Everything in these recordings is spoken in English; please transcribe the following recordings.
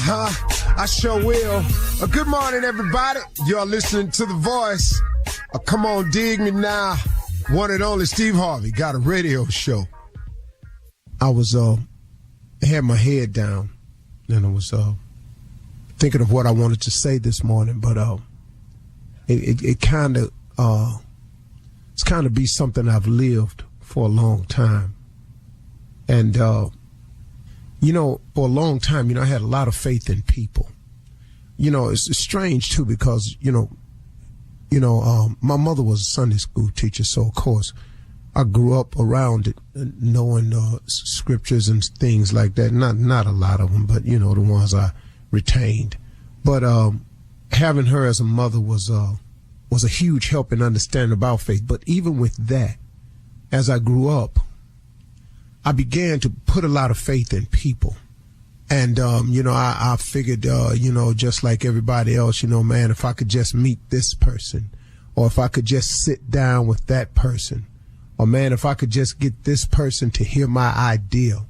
I sure will. Good morning, everybody. You're listening to The Voice. Come on, dig me now. One and only Steve Harvey got a radio show. I was, had my head down, and I was, thinking of what I wanted to say this morning, but, it kind of, it's kind of be something I've lived for a long time. And, you know, for a long time, you know, I had a lot of faith in people. You know, it's strange too, because, my mother was a Sunday school teacher. So of course I grew up around it, knowing, scriptures and things like that. Not a lot of them, but the ones I retained. But, having her as a mother was a huge help in understanding about faith. But even with that, as I grew up, I began to put a lot of faith in people. And, I figured, just like everybody else, man, if I could just meet this person, or if I could just sit down with that person, or man, if I could just get this person to hear my idea,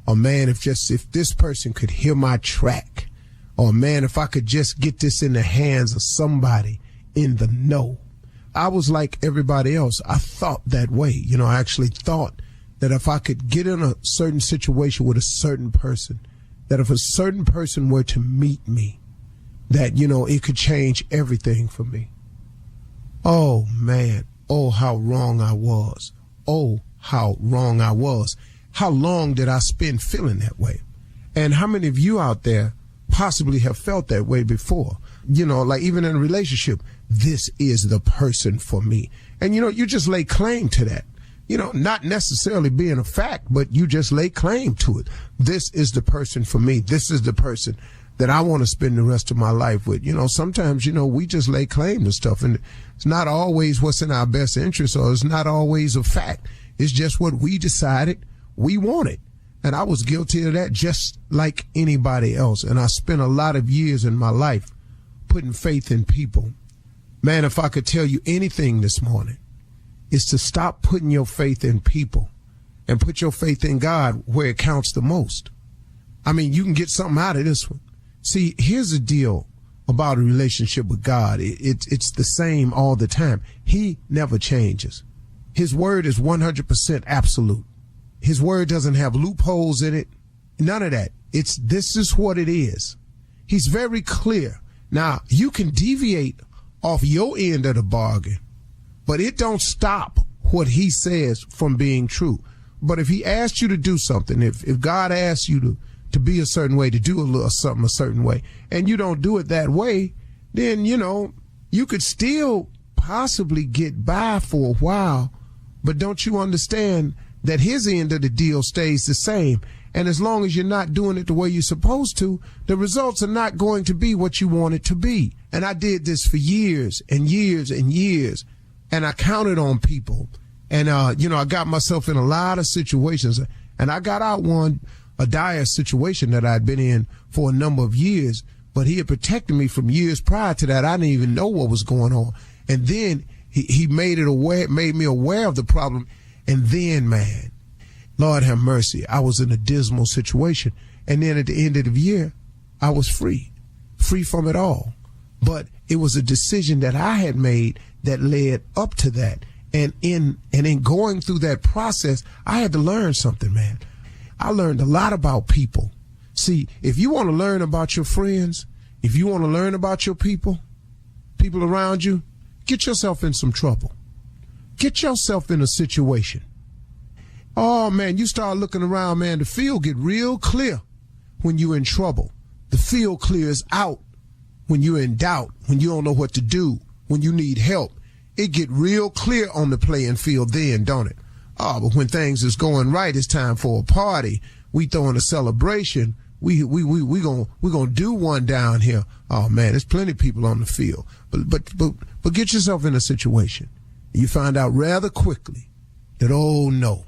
or man, if this person could hear my track, or man, if I could just get this in the hands of somebody in the know. I was like everybody else. I thought that way. I actually thought that if I could get in a certain situation with a certain person, that if a certain person were to meet me, that, it could change everything for me. Oh, man. Oh, how wrong I was. Oh, how wrong I was. How long did I spend feeling that way? And how many of you out there possibly have felt that way before? Like even in a relationship, this is the person for me. And, you just lay claim to that. Not necessarily being a fact, but you just lay claim to it. This is the person for me. This is the person that I want to spend the rest of my life with. Sometimes, we just lay claim to stuff, and it's not always what's in our best interest, or it's not always a fact. It's just what we decided we wanted. And I was guilty of that just like anybody else. And I spent a lot of years in my life putting faith in people. Man, if I could tell you anything this morning, is to stop putting your faith in people and put your faith in God where it counts the most. I mean, you can get something out of this one. See, here's the deal about a relationship with God. It's the same all the time. He never changes. His word is 100% absolute. His word doesn't have loopholes in it. None of that. This is what it is. He's very clear. Now, you can deviate off your end of the bargain, but it don't stop what he says from being true. But if he asks you to do something, if God asks you to be a certain way, to do something a certain way, and you don't do it that way, then, you could still possibly get by for a while. But don't you understand that his end of the deal stays the same? And as long as you're not doing it the way you're supposed to, the results are not going to be what you want it to be. And I did this for years and years and years. And I counted on people. And, I got myself in a lot of situations. And I got out a dire situation that I'd been in for a number of years. But he had protected me from years prior to that. I didn't even know what was going on. And then he made me aware of the problem. And then, man, Lord have mercy, I was in a dismal situation. And then at the end of the year, I was free from it all. But it was a decision that I had made that led up to that. And in going through that process, I had to learn something, man. I learned a lot about people. See, if you want to learn about your friends, if you want to learn about your people around you, get yourself in some trouble. Get yourself in a situation. Oh, man, you start looking around, man, the field get real clear when you're in trouble. The field clears out when you're in doubt, when you don't know what to do, when you need help. It get real clear on the playing field then, don't it? Oh, but when things is going right, it's time for a party. We throwing a celebration. We gonna do one down here. Oh man, there's plenty of people on the field. But get yourself in a situation. You find out rather quickly that oh no,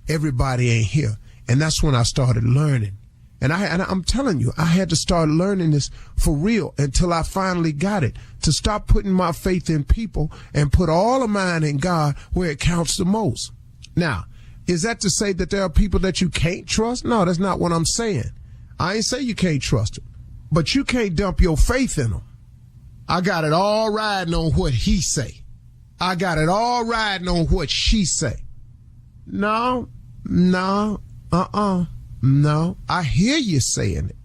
everybody ain't here. And that's when I started learning. And I'm telling you, I had to start learning this for real until I finally got it, to stop putting my faith in people and put all of mine in God where it counts the most. Now, is that to say that there are people that you can't trust? No, that's not what I'm saying. I ain't say you can't trust him, but you can't dump your faith in him. I got it all riding on what he say. I got it all riding on what she say. No, I hear you saying it.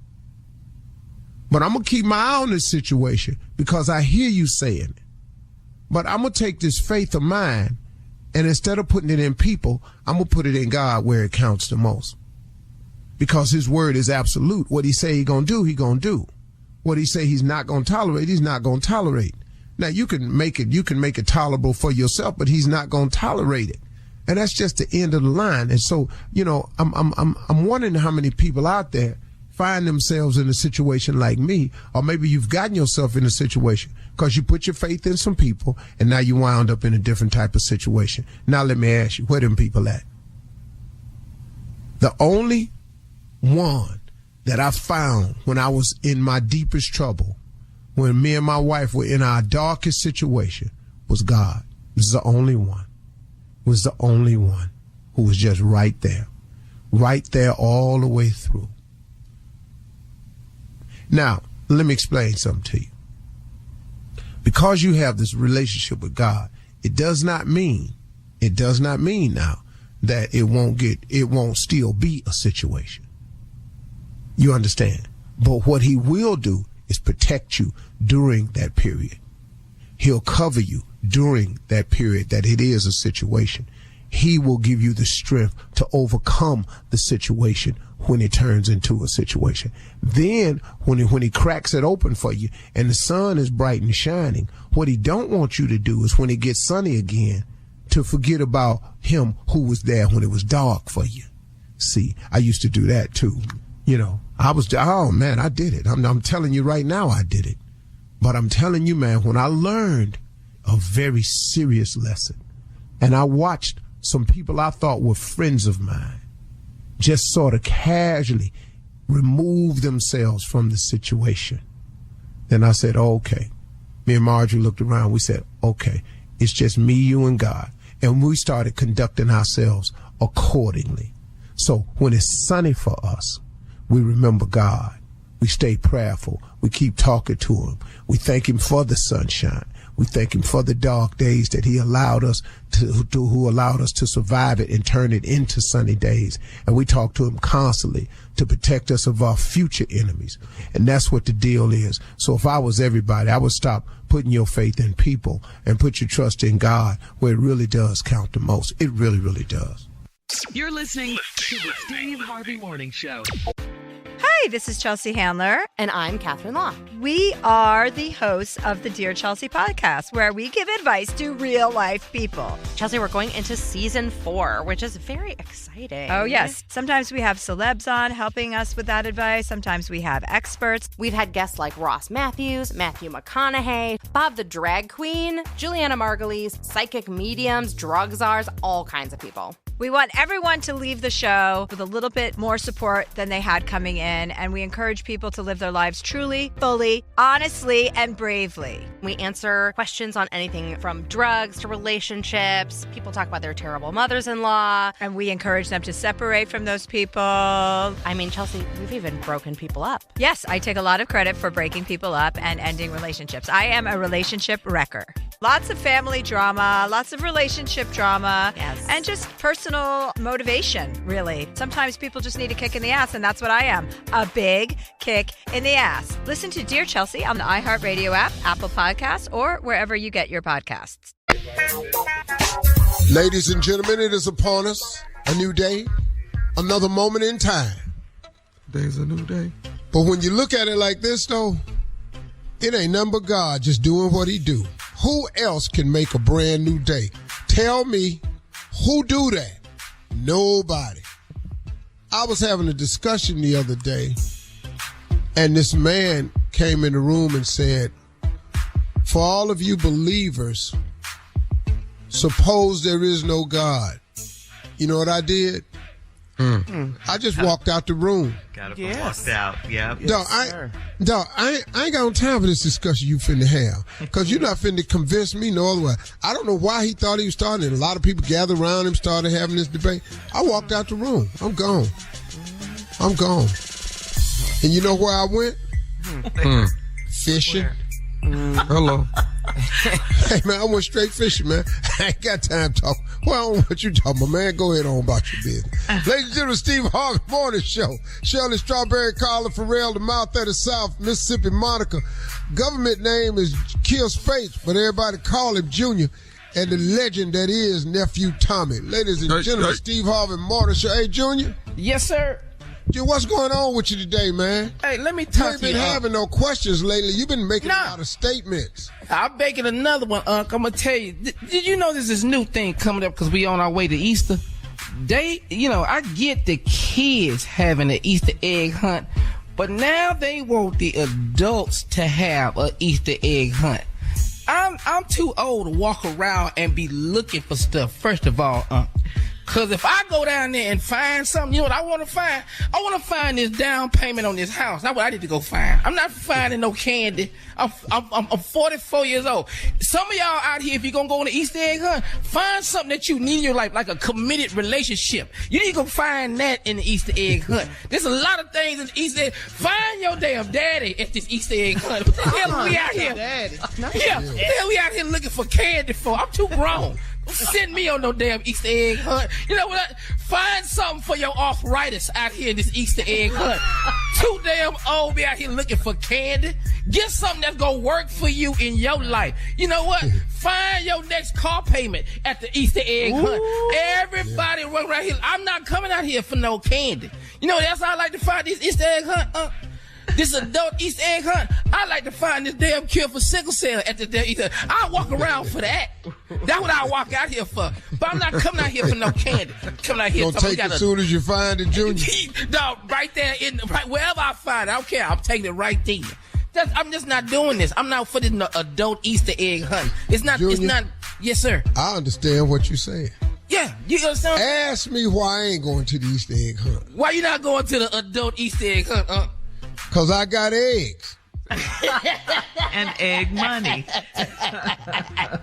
But I'm going to keep my eye on this situation because I hear you saying it. But I'm going to take this faith of mine, and instead of putting it in people, I'm going to put it in God where it counts the most. Because his word is absolute. What he say he going to do, he going to do. What he say he's not going to tolerate, he's not going to tolerate. Now, you can make it tolerable for yourself, but he's not going to tolerate it. And that's just the end of the line. And so, I'm wondering how many people out there find themselves in a situation like me, or maybe you've gotten yourself in a situation because you put your faith in some people and now you wound up in a different type of situation. Now let me ask you, where them people at? The only one that I found when I was in my deepest trouble, when me and my wife were in our darkest situation, was God. This is the only one. Was the only one who was just right there all the way through. Now, let me explain something to you. Because you have this relationship with God, it does not mean now that it won't still be a situation. You understand? But what he will do is protect you during that period. He'll cover you during that period that it is a situation. He will give you the strength to overcome the situation when it turns into a situation. Then when he cracks it open for you and the sun is bright and shining, what he don't want you to do is when it gets sunny again to forget about him who was there when it was dark for you. See, I used to do that too. I did it. I'm telling you right now, I did it. But I'm telling you, man, when I learned a very serious lesson and I watched some people I thought were friends of mine just sort of casually remove themselves from the situation, then I said, okay. Me and Marjorie looked around. We said, okay, it's just me, you, and God. And we started conducting ourselves accordingly. So when it's sunny for us, we remember God. We stay prayerful. We keep talking to him. We thank him for the sunshine. We thank him for the dark days that he allowed us who allowed us to survive it and turn it into sunny days. And we talk to him constantly to protect us of our future enemies. And that's what the deal is. So if I was everybody, I would stop putting your faith in people and put your trust in God, where it really does count the most. It really, really does. You're listening to the Steve Harvey Morning Show. Hi, this is Chelsea Handler. And I'm Catherine Law. We are the hosts of the Dear Chelsea podcast, where we give advice to real-life people. Chelsea, we're going into season 4, which is very exciting. Oh, yes. Sometimes we have celebs on helping us with that advice. Sometimes we have experts. We've had guests like Ross Matthews, Matthew McConaughey, Bob the Drag Queen, Juliana Margulies, psychic mediums, drug czars, all kinds of people. We want everyone to leave the show with a little bit more support than they had coming in, and we encourage people to live their lives truly, fully, honestly, and bravely. We answer questions on anything from drugs to relationships. People talk about their terrible mothers-in-law. And we encourage them to separate from those people. I mean, Chelsea, we've even broken people up. Yes, I take a lot of credit for breaking people up and ending relationships. I am a relationship wrecker. Lots of family drama, lots of relationship drama, yes, and just personal motivation, really. Sometimes people just need a kick in the ass, and that's what I am, a big kick in the ass. Listen to Dear Chelsea on the iHeartRadio app, Apple Podcasts, or wherever you get your podcasts. Ladies and gentlemen, it is upon us, a new day, another moment in time. Today's a new day. But when you look at it like this, though, it ain't nothing but God just doing what he do. Who else can make a brand new day? Tell me, who do that? Nobody. I was having a discussion the other day, and this man came in the room and said, for all of you believers, suppose there is no God. You know what I did? I just walked out the room. Got up and walked out. Yeah. Dog, I ain't got no time for this discussion you finna have. Because you're not finna convince me no other way. I don't know why he thought he was starting it. A lot of people gathered around him, started having this debate. I walked out the room. I'm gone. And you know where I went? Fishing. Hello. Hey, man, I went straight fishing, man. I ain't got time to talk. Well, I don't know what you talking about, man. Go ahead on about your business. Ladies and gentlemen, Steve Harvey Morning Show. Shirley Strawberry, Carla Farrell, the mouth of the South, Mississippi Monica. Government name is Kill Spates, but everybody call him Junior. And the legend that is Nephew Tommy. Ladies and gentlemen, Steve Harvey Morning Show. Hey, Junior. Yes, sir. Dude, what's going on with you today, man? Hey, let me You talk ain't to you. been having no questions lately. You've been making a lot of statements. I'm making another one, Unc. I'm going to tell you. Did you know there's this new thing coming up because we on our way to Easter? I get the kids having an Easter egg hunt, but now they want the adults to have an Easter egg hunt. I'm too old to walk around and be looking for stuff, first of all, Unc. Cause if I go down there and find something, you know what I want to find? I want to find this down payment on this house. That's what I need to go find. I'm not finding no candy. I'm 44 years old. Some of y'all out here, if you're gonna go on the Easter egg hunt, find something that you need in your life, like a committed relationship. You need to go find that in the Easter egg hunt. There's a lot of things in the Easter egg. Find your damn daddy at this Easter egg hunt. What the hell are we out here? Yeah, what the hell we out here looking for candy for? I'm too grown. Send me on no damn Easter egg hunt. You know what? Find something for your arthritis out here in this Easter egg hunt. Too damn old be out here looking for candy. Get something that's gonna work for you in your life. You know what? Find your next car payment at the Easter egg hunt. Everybody run right here. I'm not coming out here for no candy. You know, that's how I like to find this Easter egg hunt. This adult Easter egg hunt, I like to find this damn cure for sickle cell at the damn Easter. I walk around for that. That's what I walk out here for. But I'm not coming out here for no candy. Coming out here. You gonna take it as soon as you find it, Junior? No, right there, right wherever I find it. I don't care. I'm taking it right there. I'm just not doing this. I'm not for this adult Easter egg hunt. It's not. Junior, it's not. Yes, sir. I understand what you're saying. Yeah, you understand? Ask me why I ain't going to the Easter egg hunt. Why you not going to the adult Easter egg hunt? Because I got eggs. And egg money.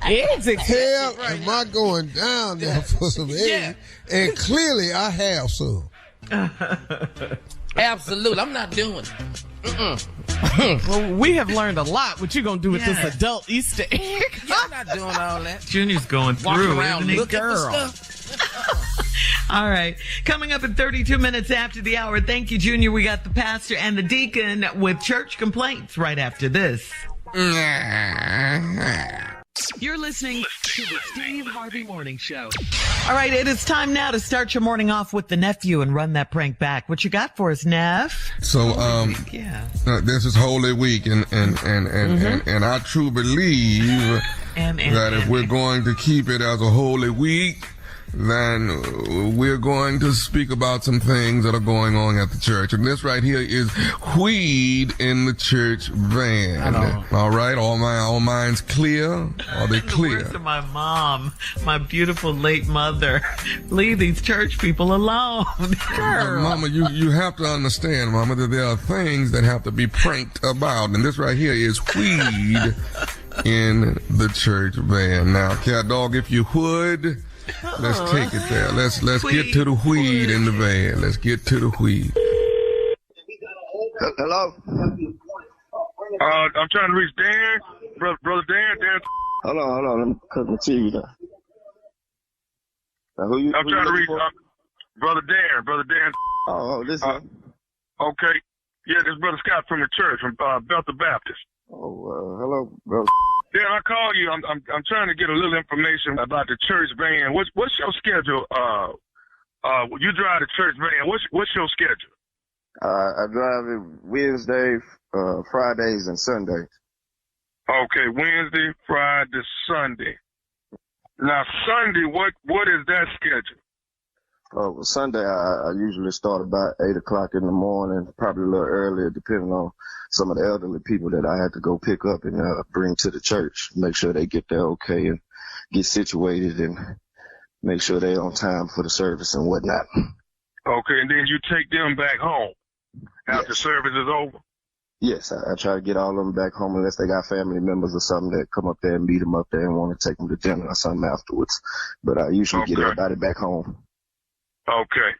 Eggs. Hell, am I going down there for some eggs? Yeah. And clearly I have some. Absolutely. I'm not doing it. Well, we have learned a lot. What you gonna do with this adult Easter egg? Yeah, I'm not doing all that. Junior's going Walking through, around isn't he? looking for Girl. stuff. All right. Coming up in 32 minutes after the hour. Thank you, Junior. We got the pastor and the deacon with church complaints right after this. You're listening To the Steve Harvey Morning Show. All right, it is time now to start your morning off with the nephew and run that prank back. What you got for us, Neff? So, Yeah. this is Holy Week, and I truly believe that if we're going to keep it as a Holy Week, then we're going to speak about some things that are going on at the church. And this right here is weed in the church van. All right, all minds clear? Are they clear? The words of my mom, my beautiful late mother. Leave these church people alone. Girl. Mama, you have to understand, Mama, that there are things that have to be pranked about. And this right here is weed in the church van. Now, cat dog, if you would, let's take it there. Let's get to the weed in the van. Let's get to the weed. Hello? I'm trying to reach Dan. Brother Dan. Hold on. Let me cut my TV down. Now, I'm trying to reach Brother Dan. Oh, this is... Okay. Yeah, this is Brother Scott from the church, from Bethel Baptist. Oh, hello, brother. Dan, I call you. I'm trying to get a little information about the church van. What's your schedule? You drive the church van. What's your schedule? I drive it Wednesday, Fridays, and Sundays. Okay, Wednesday, Friday, Sunday. Now, Sunday, what is that schedule? Well, Sunday, I usually start about 8 o'clock in the morning, probably a little earlier, depending on some of the elderly people that I had to go pick up and bring to the church, make sure they get there okay and get situated and make sure they're on time for the service and whatnot. Okay, and then you take them back home after service is over? Yes, I try to get all of them back home unless they got family members or something that come up there and meet them up there and want to take them to dinner or something afterwards. But I usually get everybody back home. Okay.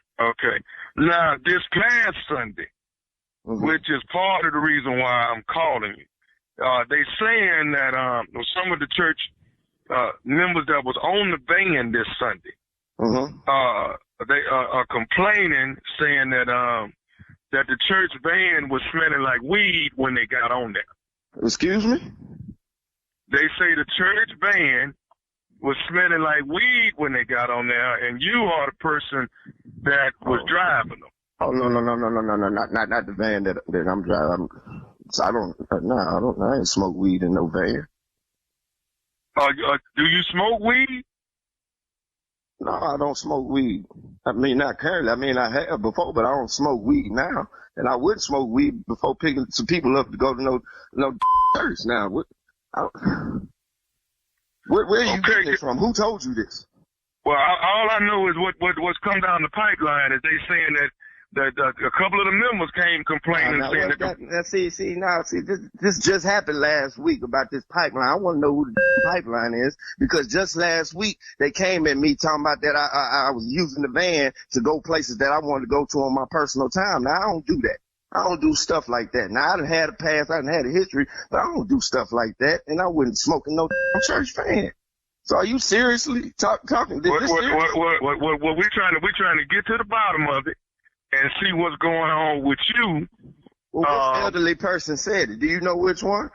Now, this past Sunday, which is part of the reason why I'm calling you. They saying that some of the church members that was on the van this Sunday, they are complaining, saying that that the church van was smelling like weed when they got on there. Excuse me? They say the church van was smelling like weed when they got on there, and you are the person that was driving them. Oh, no, not the van that I'm driving. I ain't smoke weed in no van. Do you smoke weed? No, I don't smoke weed. I mean, not currently. I mean, I have before, but I don't smoke weed now. And I wouldn't smoke weed before picking some people up to go to no church. Now, where are you getting this from? Who told you this? Well, all I know is what's come down the pipeline is they saying that a couple of the members came complaining saying this just happened last week about this pipeline. I want to know who the pipeline is, because just last week they came at me talking about that I was using the van to go places that I wanted to go to on my personal time. Now, I don't do that. I don't do stuff like that. Now, I done had a past, I done had a history, but I don't do stuff like that, and I wouldn't smoke in no church van. So are you seriously talking? What we're trying to get to the bottom of it and see what's going on with you. Well, which elderly person said it? Do you know which one?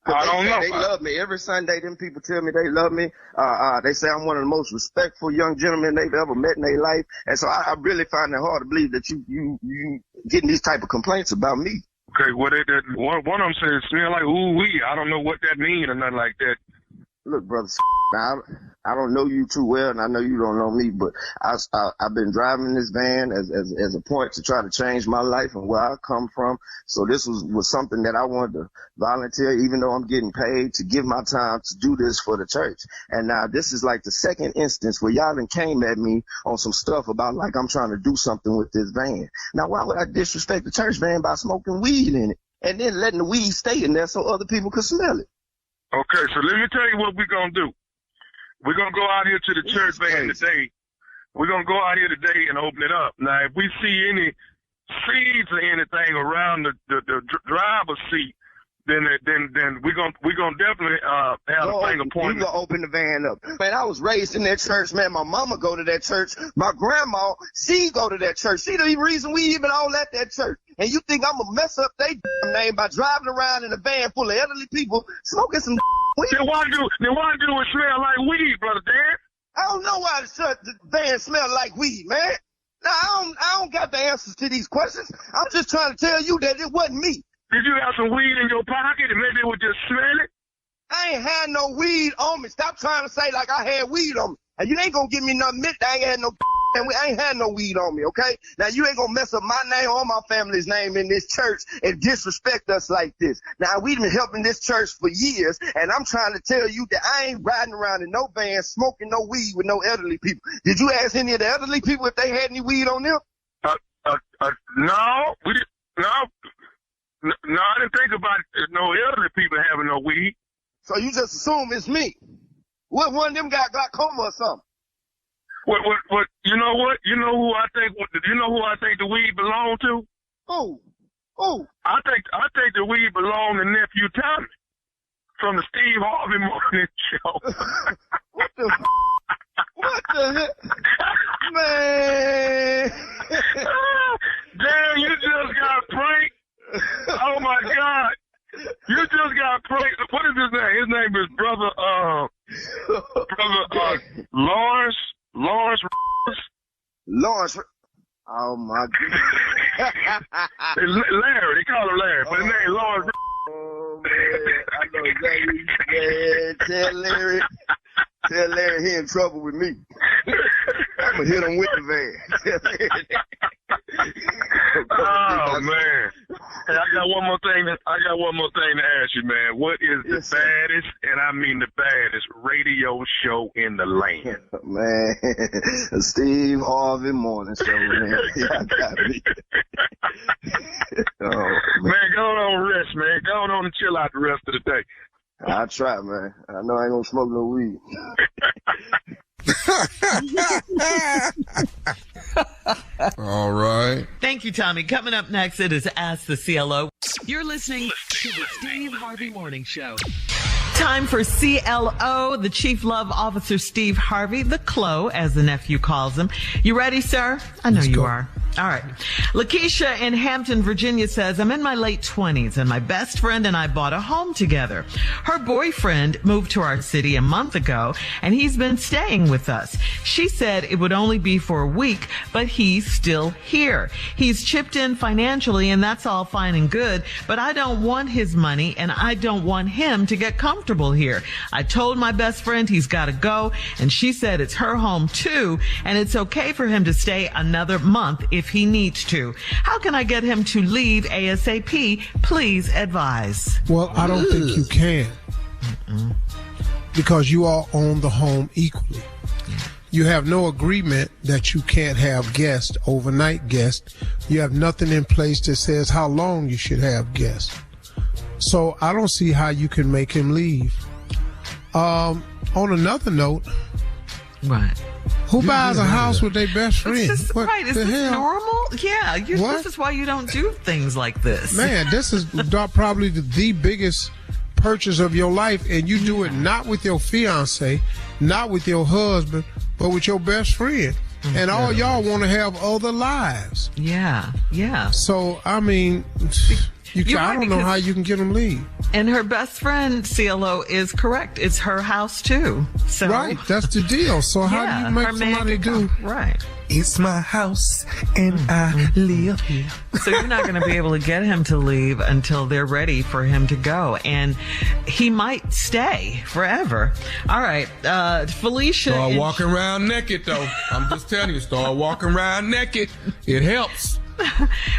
I don't know. They love me. Every Sunday, them people tell me they love me. They say I'm one of the most respectful young gentlemen they've ever met in their life. And so I really find it hard to believe that you getting these type of complaints about me. Okay, well, one of them says smell like ooh-wee. I don't know what that means or nothing like that. Look, brother, now, I don't know you too well, and I know you don't know me, but I've been driving this van as a point to try to change my life and where I come from. So this was something that I wanted to volunteer, even though I'm getting paid, to give my time to do this for the church. And now this is like the second instance where y'all done came at me on some stuff about like I'm trying to do something with this van. Now, why would I disrespect the church van by smoking weed in it and then letting the weed stay in there so other people could smell it? Okay, so let me tell you what we're going to do. We're going to go out here to the church van today. We're going to go out here today and open it up. Now, if we see any seeds or anything around the driver's seat, then we're gonna definitely have a finger pointing. You gonna open the van up. Man, I was raised in that church, man. My mama go to that church. My grandma, she go to that church. She the reason we even all at that church. And you think I'm gonna mess up they name by driving around in a van full of elderly people smoking some weed? Then why do it smell like weed, brother Dan? I don't know why the van smell like weed, man. Now, I don't got the answers to these questions. I'm just trying to tell you that it wasn't me. Did you have some weed in your pocket and maybe it was just smelling? I ain't had no weed on me. Stop trying to say like I had weed on me. And you ain't gonna give me nothing. I ain't had no weed on me, okay? Now, you ain't gonna mess up my name or my family's name in this church and disrespect us like this. Now, we've been helping this church for years, and I'm trying to tell you that I ain't riding around in no van smoking no weed with no elderly people. Did you ask any of the elderly people if they had any weed on them? No, we didn't. No, I didn't think about no elderly people having no weed. So you just assume it's me? What, one of them got glaucoma or something? What? You know what? You know who I think the weed belonged to? Who? I think the weed belonged to nephew Tommy from the Steve Harvey Morning Show. What the heck? Man. Damn, you just got pranked. Oh my God. You just got pranked. What is his name? His name is Brother Lawrence. Oh my God. Larry. They call him Larry, but his name is Lawrence. Oh man, I know exactly. Man, tell Larry he in trouble with me. I'm gonna hit him with the van. Oh man. Hey, I got one more thing to ask you, man. What is the baddest, and I mean the baddest, radio show in the land? Man, Steve Harvey Morning Show, man. Y'all got me. Man, go on rest, man. Go on and chill out the rest of the day. I'll try, man. I know I ain't gonna smoke no weed. All right. Thank you, Tommy. Coming up next, it is Ask the CLO. You're listening to the Steve Harvey Morning Show. Time for CLO, the Chief Love Officer Steve Harvey, the CLO, as the nephew calls him. You ready, sir? I know you are. All right. Lakeisha in Hampton, Virginia says, I'm in my late 20s and my best friend and I bought a home together. Her boyfriend moved to our city a month ago and he's been staying with us. She said it would only be for a week, but he's still here. He's chipped in financially and that's all fine and good, but I don't want his money and I don't want him to get comfortable here. I told my best friend he's got to go and she said it's her home too and it's okay for him to stay another month if he needs to. How can I get him to leave ASAP? Please advise. Well, I don't think you can. Because you all own the home equally. You have no agreement that you can't have guests, overnight guests. You have nothing in place that says how long you should have guests. So I don't see how you can make him leave. On another note, right. Who buys a house with their best friend? Is this normal? Yeah, this is why you don't do things like this. Man, this is probably the biggest purchase of your life, and you do it not with your fiance, not with your husband, but with your best friend. And all y'all want to have other lives. Yeah, yeah. So, I mean, I don't know how you can get them leave. And her best friend, CLO, is correct. It's her house, too. So, right, that's the deal. So how do you make somebody do? Right. It's my house, and I live here. So you're not going to be able to get him to leave until they're ready for him to go. And he might stay forever. All right. Felicia. Start walking around naked, though. I'm just telling you, start walking around naked. It helps.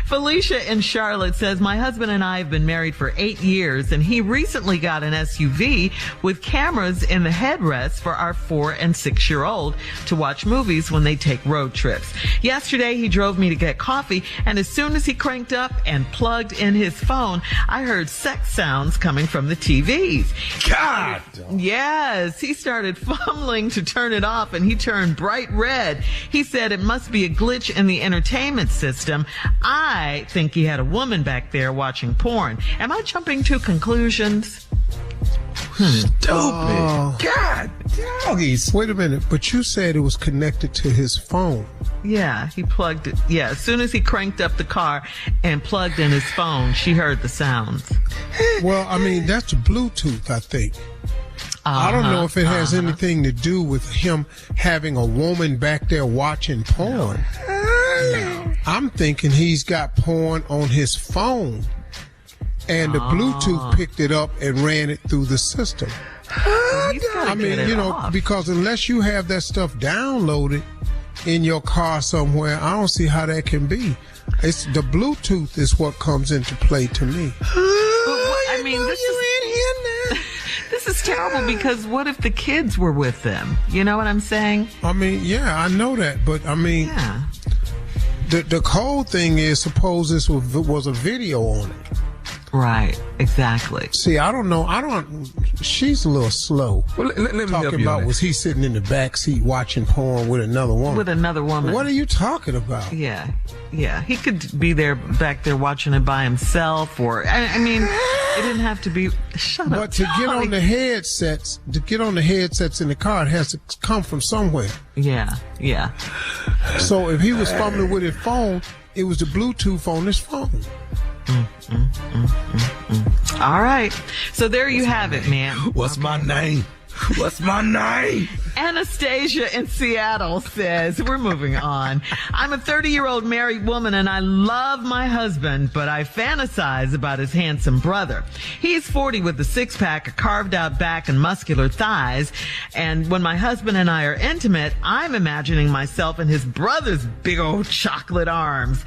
Felicia in Charlotte says, my husband and I have been married for 8 years, and he recently got an SUV with cameras in the headrest for our 4 and 6-year-old to watch movies when they take road trips. Yesterday, he drove me to get coffee, and as soon as he cranked up and plugged in his phone, I heard sex sounds coming from the TVs. God! Yes, he started fumbling to turn it off, and he turned bright red. He said it must be a glitch in the entertainment system. I think he had a woman back there watching porn. Am I jumping to conclusions? Stupid. God, doggies. Wait a minute, but you said it was connected to his phone. Yeah, he plugged it. Yeah, as soon as he cranked up the car and plugged in his phone, she heard the sounds. Well, I mean, that's Bluetooth, I think. I don't know if it has anything to do with him having a woman back there watching porn. No. I'm thinking he's got porn on his phone, and the Bluetooth picked it up and ran it through the system. I mean, because unless you have that stuff downloaded in your car somewhere, I don't see how that can be. It's the Bluetooth is what comes into play to me. I mean, this is terrible because what if the kids were with them? You know what I'm saying? I mean, yeah, I know that, but I mean, the cold thing is, suppose this was a video on it. Right, exactly. See, I don't know. She's a little slow. Well, let me help talking you about was he sitting in the back seat watching porn with another woman? With another woman. What are you talking about? Yeah. He could be back there watching it by himself, or I mean, it didn't have to be. Shut up. But to get on the headsets in the car, it has to come from somewhere. Yeah. So if he was fumbling with his phone, it was the Bluetooth on his phone. All right. So there you have it, man. What's my name? What's my name? Anastasia in Seattle says, we're moving on. I'm a 30-year-old married woman and I love my husband, but I fantasize about his handsome brother. He's 40 with a six-pack, a carved-out back, and muscular thighs. And when my husband and I are intimate, I'm imagining myself in his brother's big old chocolate arms.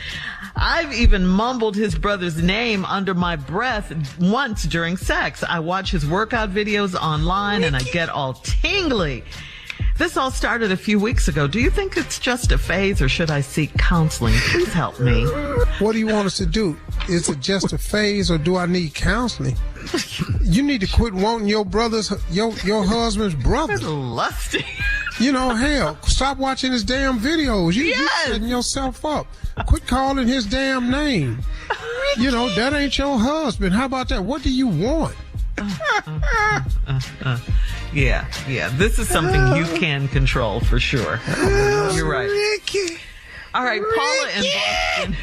I've even mumbled his brother's name under my breath once during sex. I watch his workout videos online and I get all tingly. This all started a few weeks ago. Do you think it's just a phase or should I seek counseling? Please help me. What do you want us to do? Is it just a phase or do I need counseling? You need to quit wanting your husband's brother. Lusty. You know, hell, stop watching his damn videos. You setting yourself up. Quit calling his damn name. You know, that ain't your husband. How about that? What do you want? Yeah. This is something you can control for sure. You're right. Ricky. All right, Paula in Boston.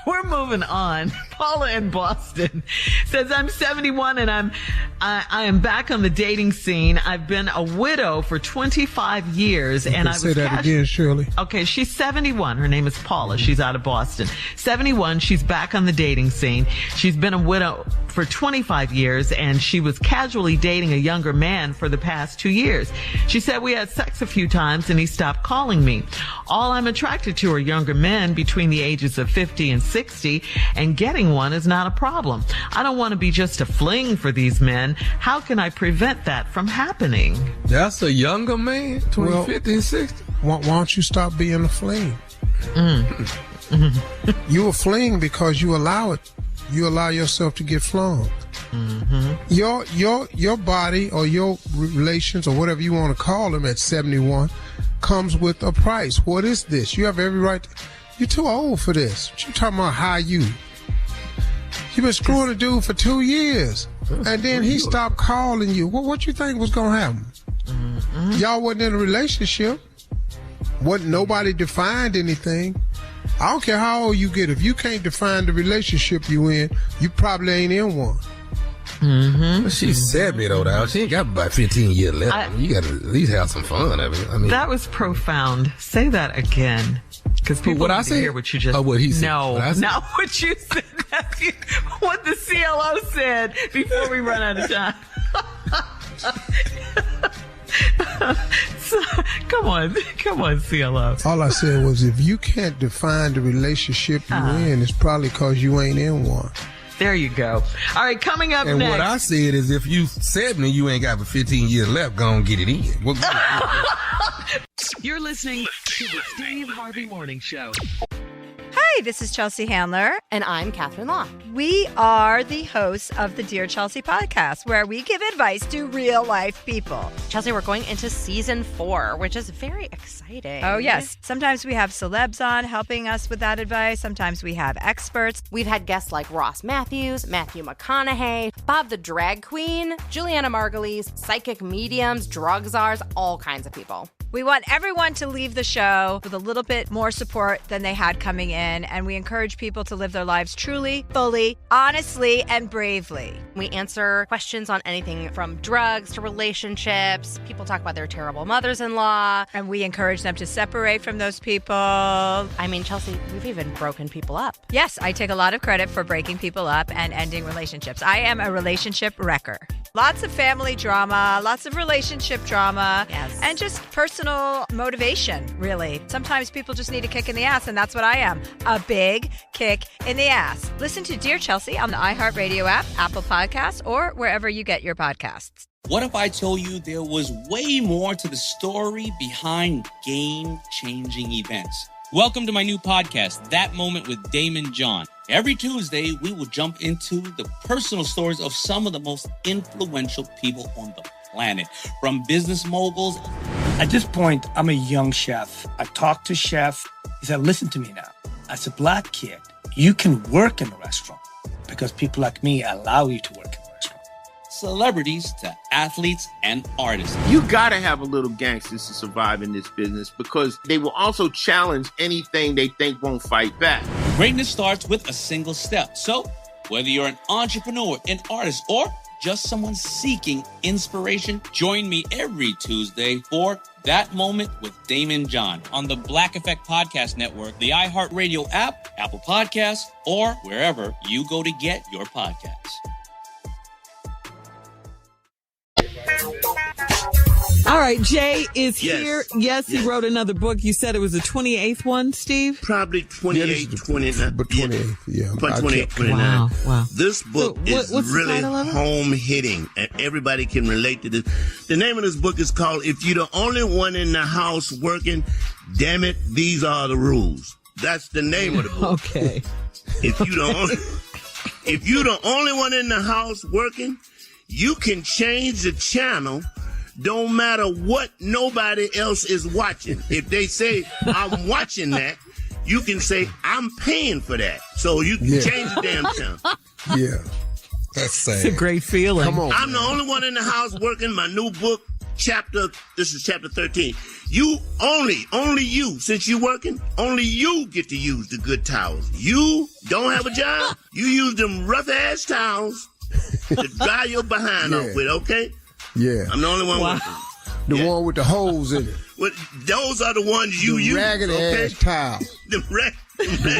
We're moving on. Paula in Boston says, I'm 71 and I am back on the dating scene. I've been a widow for 25 years. And I was say that again, Shirley. Okay, she's 71. Her name is Paula. She's out of Boston. 71. She's back on the dating scene. She's been a widow for 25 years and she was casually dating a younger man for the past 2 years. She said we had sex a few times and he stopped calling me. All I'm attracted to are younger men between the ages of 50 and 60, and getting one is not a problem. I don't want to be just a fling for these men. How can I prevent that from happening? That's a younger man, 50 and 60. Why don't you stop being a fling? You a fling because you allow it. You allow yourself to get flung. Your body or your relations or whatever you want to call them at 71 comes with a price. What is this? You have every right. You're too old for this. What you talking about? How you? You've been screwing a dude for 2 years, and then he stopped calling you. What you think was gonna happen? Y'all wasn't in a relationship. Wasn't nobody defined anything. I don't care how old you get. If you can't define the relationship you in, you probably ain't in one. She's 70 though. Now she ain't got about 15 years left. You got to at least have some fun. I mean, that was profound. Say that again, because people what need I to said? hear what you just. Oh, what he said. No, what not what you said. What the CLO said before we run out of time. So, come on, CLO. All I said was, if you can't define the relationship you're in, it's probably because you ain't in one. There you go. All right, coming up and next. What I said is, if you 70, you ain't got but 15 years left, go on get it in. You're listening to the Steve Harvey Morning Show. Hi, this is Chelsea Handler. And I'm Catherine Law. We are the hosts of the Dear Chelsea podcast, where we give advice to real life people. Chelsea, we're going into season 4, which is very exciting. Oh, yes. Sometimes we have celebs on helping us with that advice. Sometimes we have experts. We've had guests like Ross Matthews, Matthew McConaughey, Bob the drag queen, Juliana Margulies, psychic mediums, drug czars, all kinds of people. We want everyone to leave the show with a little bit more support than they had coming in, and we encourage people to live their lives truly, fully, honestly, and bravely. We answer questions on anything from drugs to relationships. People talk about their terrible mothers-in-law. And we encourage them to separate from those people. I mean, Chelsea, we've even broken people up. Yes, I take a lot of credit for breaking people up and ending relationships. I am a relationship wrecker. Lots of family drama, lots of relationship drama, and just personal motivation, really. Sometimes people just need a kick in the ass, and that's what I am, a big kick in the ass. Listen to Dear Chelsea on the iHeart Radio app, Apple Podcasts, or wherever you get your podcasts. What if I told you there was way more to the story behind game-changing events? Welcome to my new podcast, That Moment with Damon John. Every Tuesday, we will jump into the personal stories of some of the most influential people on the planet, from business moguls. At this point, I'm a young chef. I talked to chef. He said, listen to me now. As a black kid, you can work in a restaurant because people like me allow you to work in a restaurant. Celebrities to athletes and artists. You gotta have a little gangsters to survive in this business because they will also challenge anything they think won't fight back. Greatness starts with a single step. So, whether you're an entrepreneur, an artist, or just someone seeking inspiration, join me every Tuesday for That Moment with Damon John on the Black Effect Podcast Network, the iHeartRadio app, Apple Podcasts, or wherever you go to get your podcasts. All right, Jay is here. Yes, he wrote another book. You said it was the 28th one, Steve? Probably 28, 29. But 28th, yeah. 28, 29. Wow. This book is really home-hitting, and everybody can relate to this. The name of this book is called If You're the Only One in the House Working, Damn It, These Are the Rules. That's the name of the book. Okay. If you're the only one in the house working, you can change the channel don't matter what nobody else is watching. If they say, I'm watching that, you can say, I'm paying for that. So you can change the damn channel. Yeah. That's sad. It's a great feeling. Come on. I'm the only one in the house working my new book, this is chapter 13. You only you, since you're working, only you get to use the good towels. You don't have a job. You use them rough ass towels to dry your behind off with, okay? Yeah. I'm the only one working. The one with the holes in it. Well, those are the ones you use. Ragged ass towels. The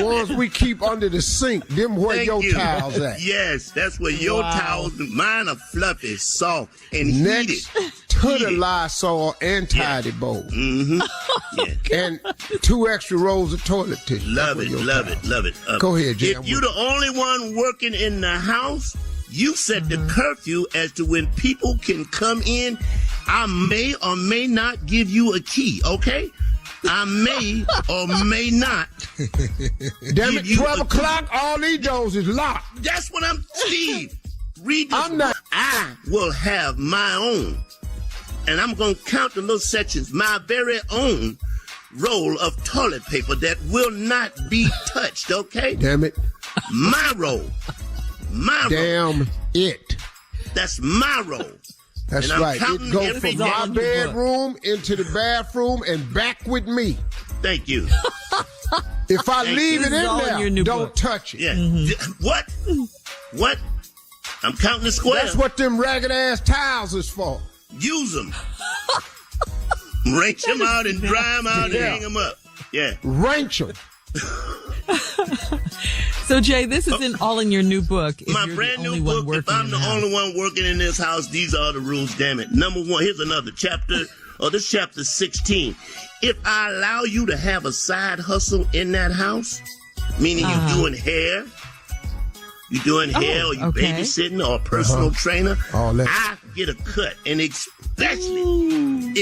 ones we keep under the sink. Them where your towels at. Yes, that's where your towels. Mine are fluffy, soft, and heated. To the Lysol and Tidy Bowl. Mm-hmm. And 2 extra rolls of toilet tissue. Love it. Go ahead, Jay. If you're the only one working in the house, you set the curfew as to when people can come in. I may or may not give you a key, okay? I may or may not. Damn it, 12 o'clock, all these doors is locked. That's what Steve, read this. I will have my own, and I'm going to count the little sections, my very own roll of toilet paper that will not be touched, okay? Damn it. My roll. Damn it. That's my roll. That's right. It goes from my bedroom into the bathroom and back with me. Thank you. If I leave it in there, don't touch it. Yeah. What? I'm counting the squares. That's what them ragged ass towels is for. Use them. Wrench them out and dry them out and hang them up. Yeah. Wrench them. So, Jay, this is all in your new book. My brand new book, if I'm the only one working in this house, these are the rules, damn it. Number 1, here's another chapter, this chapter 16. If I allow you to have a side hustle in that house, meaning you're doing hair, or you're babysitting or a personal trainer, I get a cut. And especially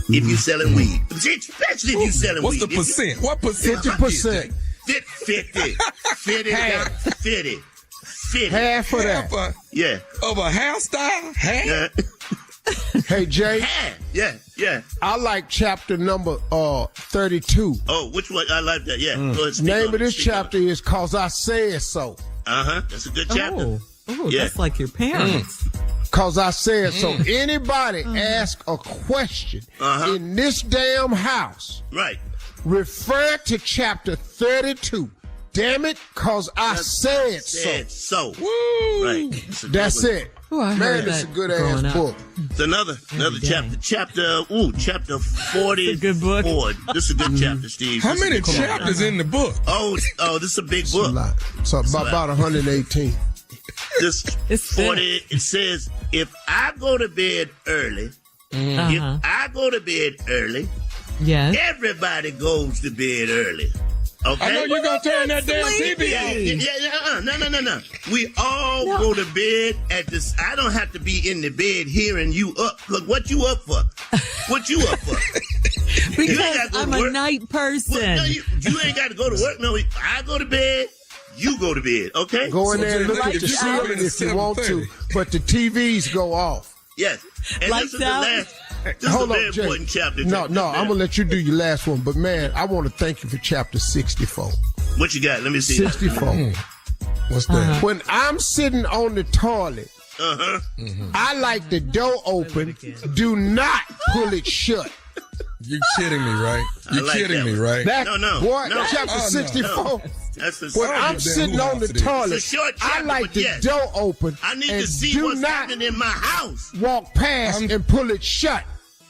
if you're selling weed. Especially if you're selling weed. What's the percent? What percent? 50%. 50. Half of that. Yeah. Of a hairstyle? Half? Yeah. Hey, Jay. Yeah. I like chapter number 32. Oh, which one? I like that, yeah. Name of this chapter is Cause I Said So. That's a good chapter. Oh, that's like your parents. Cause I said so. Anybody ask a question in this damn house, right? Refer to chapter 32. Damn it, cause I said so. Woo! Right. That's it. Man, it's a good ass book. It's another chapter. Chapter 44. Good book. This is a good chapter, Steve. How many chapters in the book? Oh, this is a big book. So about 118. This 40. It says, if I go to bed early, everybody goes to bed early. Okay? I know you're going to turn that damn TV on. No. We all go to bed at this. I don't have to be in the bed hearing you up. Look, what you up for? Because I'm a night person. Well, you ain't got to go to work. No, I go to bed. You go to bed, okay? Go in there and look at the ceiling if you want to, but the TVs go off. Yes. And Lights out. This is a very important chapter. No, I'm going to let you do your last one. But, man, I want to thank you for chapter 64. What you got? Let me see. 64. What's that? When I'm sitting on the toilet, I like the door open. Do not pull it shut. You're kidding me, right? You're kidding me, right? No. What? Chapter 64. No. When I'm sitting on the toilet, I like the door open. I need to see what's happening in my house. Walk past and pull it shut.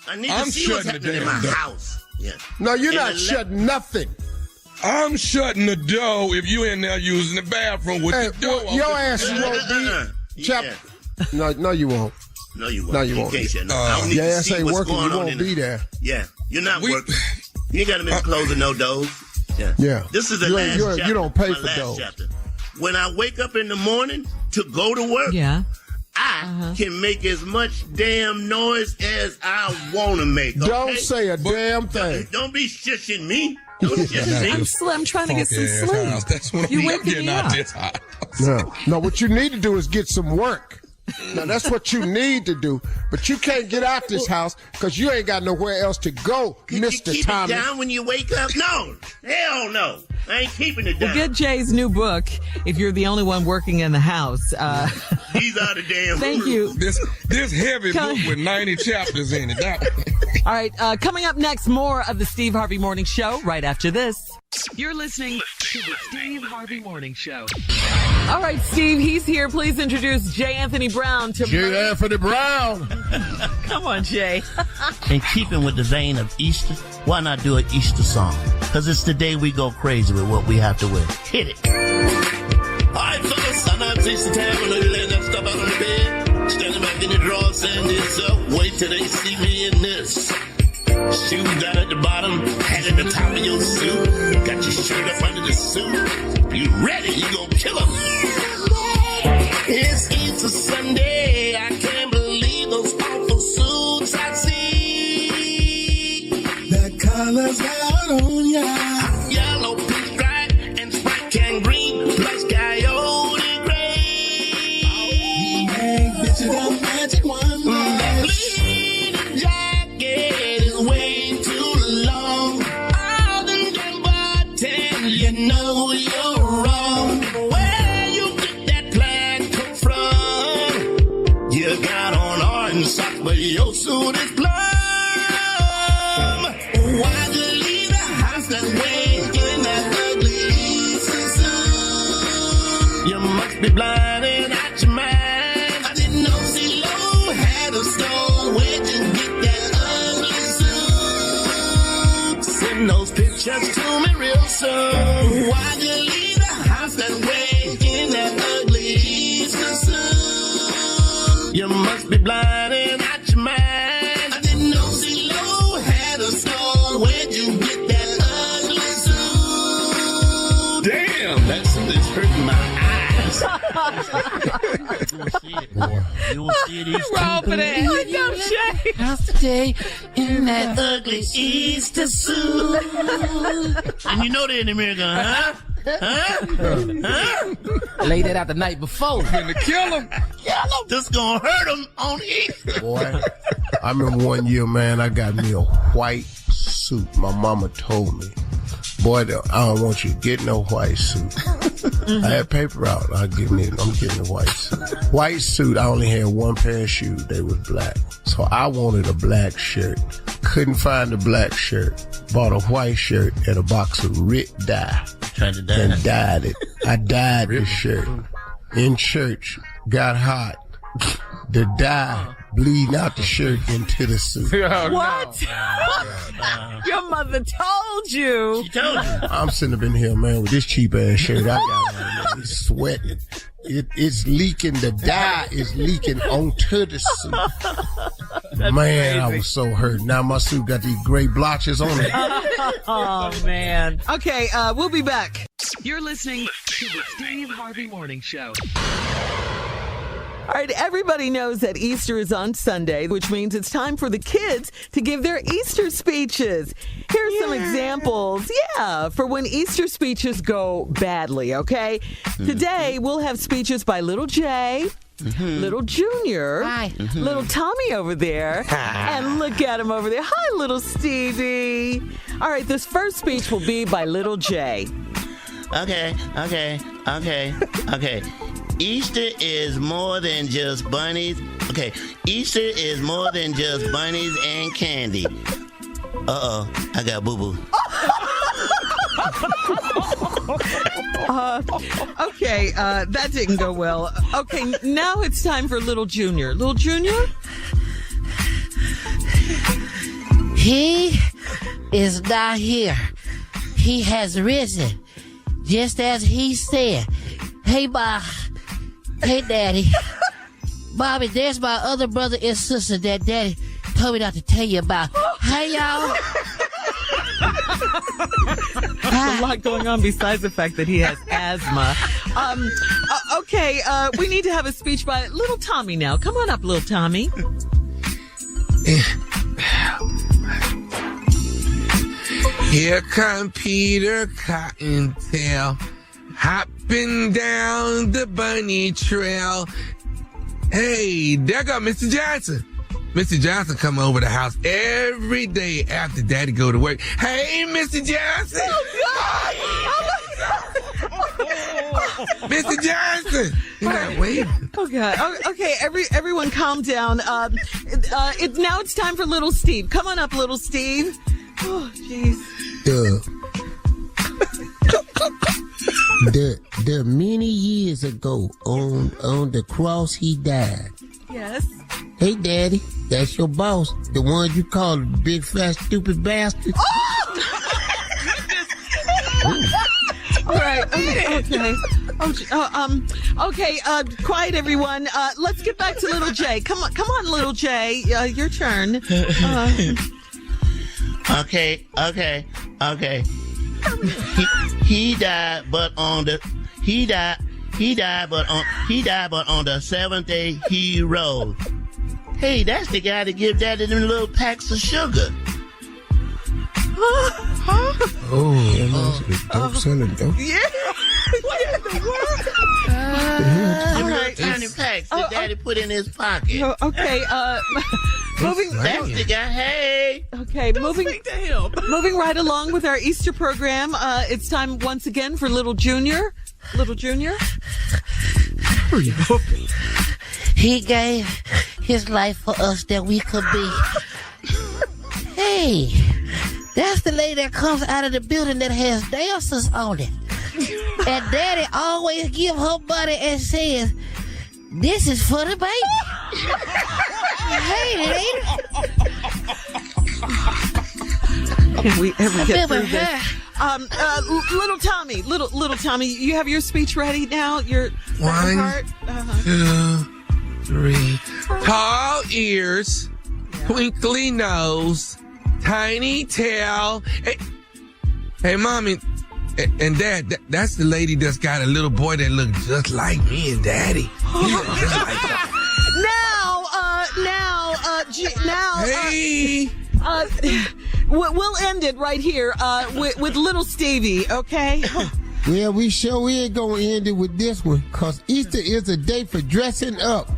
I need to see what's happening in my house. Yeah. No, you're not shutting nothing. I'm shutting the door if you in there using the bathroom with the door open. Your ass won't be. No, you won't. No, you won't. No, you won't. Your ass ain't working. You won't be there. Yeah, you're not working. You ain't got to miss closing no doors. Yeah. This is the last chapter. You don't pay for those. When I wake up in the morning to go to work, I can make as much damn noise as I want to make. Okay? Don't say a damn thing. Don't be shushing me. Don't shush me. I'm trying to get some sleep. That's when you waking me up. No, what you need to do is get some work. Now, that's what you need to do. But you can't get out this house because you ain't got nowhere else to go, Mr. You keep Tommy. it down when you wake up? No. Hell no. I ain't keeping it down. Well, get Jay's new book if you're the only one working in the house. These are the damn Thank you. This heavy book with 90 chapters in it. All right, coming up next, more of the Steve Harvey Morning Show right after this. You're listening to the Steve Harvey Morning Show. All right, Steve, he's here. Please introduce J. Anthony Brown to J. Anthony Brown. Come on, Jay. In keeping with the vein of Easter, why not do an Easter song? Because it's the day we go crazy with what we have to wear. Hit it. All right, fellas, I know it's Easter time. I know you're laying that stuff out on the bed. Standing back in the drawers saying this up. Wait till they see me in this. Shoes down at the bottom, hat at the top of your suit. Got your shirt up under the suit. You ready? You gon' kill 'em. It's Easter Sunday. I can't believe those awful suits I see. The colors out on ya. Yellow, pink stripe, and Sprite can green, plus coyote gray. Hey, bitch, you got magic one. Bleeding jacket is way too long. All them damn bartend, you know you're wrong. Where you get that plaid coat from? You got on orange socks, but your suit is plum. Why'd you leave the house that way in that ugly Easter suit? You must be blind and out your mind. I didn't know CeeLo had a store. Where'd you get that ugly suit? Send those pictures to me real soon. Why'd you leave the house that way in that ugly Easter suit? You must be blind and out your mind. I didn't know CeeLo had a store. Where'd you get that ugly suit? Damn, that suit is hurting my eyes. You will see it, boy. You will see it Easter. What's up, Jay? House today in that ugly Easter suit. And you know they're in the mirror going, huh? Huh? Laid that out the night before. Finna kill him. This gonna hurt him on Easter. Boy, I remember one year, man, I got me a white suit. My mama told me, boy, I don't want you to get no white suit. I had paper out. I'm getting a white suit. White suit, I only had one pair of shoes. They was black. So I wanted a black shirt. Couldn't find a black shirt. Bought a white shirt and a box of Rit dye. Tried to dye and it. dyed it. I dyed the shirt. In church, got hot. The dye bleeding out the shirt into the suit. What? Your mother told you. She told you. I'm sitting up in here, man, with this cheap ass shirt I got on. It's sweating. It's leaking. The dye is leaking onto the suit. Man, crazy. I was so hurt. Now my suit got these gray blotches on it. Oh, man. Okay, we'll be back. You're listening to the Steve Harvey Morning Show. All right, everybody knows that Easter is on Sunday, which means it's time for the kids to give their Easter speeches. Here's some examples, for when Easter speeches go badly, okay? Today, we'll have speeches by Little J, Little Junior, Little Tommy over there, and look at him over there. Hi, Little Stevie. All right, this first speech will be by Little J. Okay. Easter is more than just bunnies. Okay, Easter is more than just bunnies and candy. Uh-oh, I got boo-boo. Okay, that didn't go well. Okay, now it's time for Little Junior. Little Junior? He is not here. He has risen, just as he said. Hey, Daddy. Bobby, there's my other brother and sister that Daddy told me not to tell you about. Hey, y'all. There's a lot going on besides the fact that he has asthma. Okay, we need to have a speech by Little Tommy now. Come on up, Little Tommy. Here come Peter Cottontail, hopping down the bunny trail. Hey, there go Mr. Johnson. Mr. Johnson come over the house every day after Daddy go to work. Hey, Mr. Johnson. Oh, God. Mr. Johnson. You're not waving. Oh, God. Okay, everyone calm down. Now it's time for little Steve. Come on up, little Steve. Oh, jeez. The many years ago on the cross he died. Yes. Hey, Daddy, that's your boss. The one you call the big, fat, stupid bastard. All right. Okay. Okay. Quiet, everyone. Let's get back to little Jay. Come on, little Jay. Your turn. Okay. He died, but on the seventh day he rose. Hey, that's the guy that give Daddy them little packs of sugar. Dope selling dope. Yeah. What in the world? All right, tiny packs that Daddy put in his pocket. Okay. Moving. That's the guy. Hey. Okay. Moving right along with our Easter program. It's time once again for Little Junior. Little Junior. He gave his life for us that we could be. Hey, that's the lady that comes out of the building that has dancers on it. And Daddy always give her money and says, "This is for the baby." Hey, it ain't. Can we ever get through this? Little Tommy, you have your speech ready now? Your One, part? 2, 3. Tall ears, twinkly nose, tiny tail. Hey, Mommy and Dad, that's the lady that's got a little boy that looks just like me and Daddy. Hey. We'll end it right here with little Stevie, okay? Well, we sure ain't gonna end it with this one, cause Easter is a day for dressing up.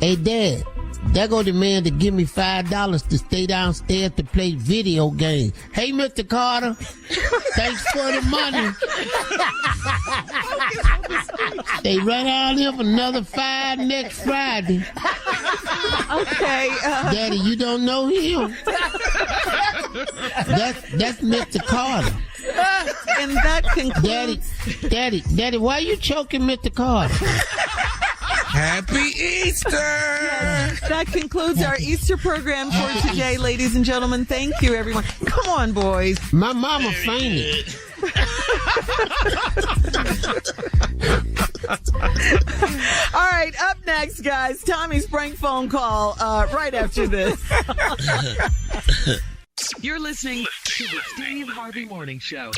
Hey, Dad, there go the man to give me $5 to stay downstairs to play video games. Hey, Mr. Carter, thanks for the money. They run out here for another $5 next Friday. Okay. Daddy, you don't know him. That's Mr. Carter. And that concludes... Daddy, why you choking Mr. Carter? Happy Easter! Yes, that concludes our Easter program for today, ladies and gentlemen. Thank you, everyone. Come on, boys. My mama fainted. All right, up next, guys, Tommy's prank phone call right after this. You're listening to the Steve Harvey Morning Show.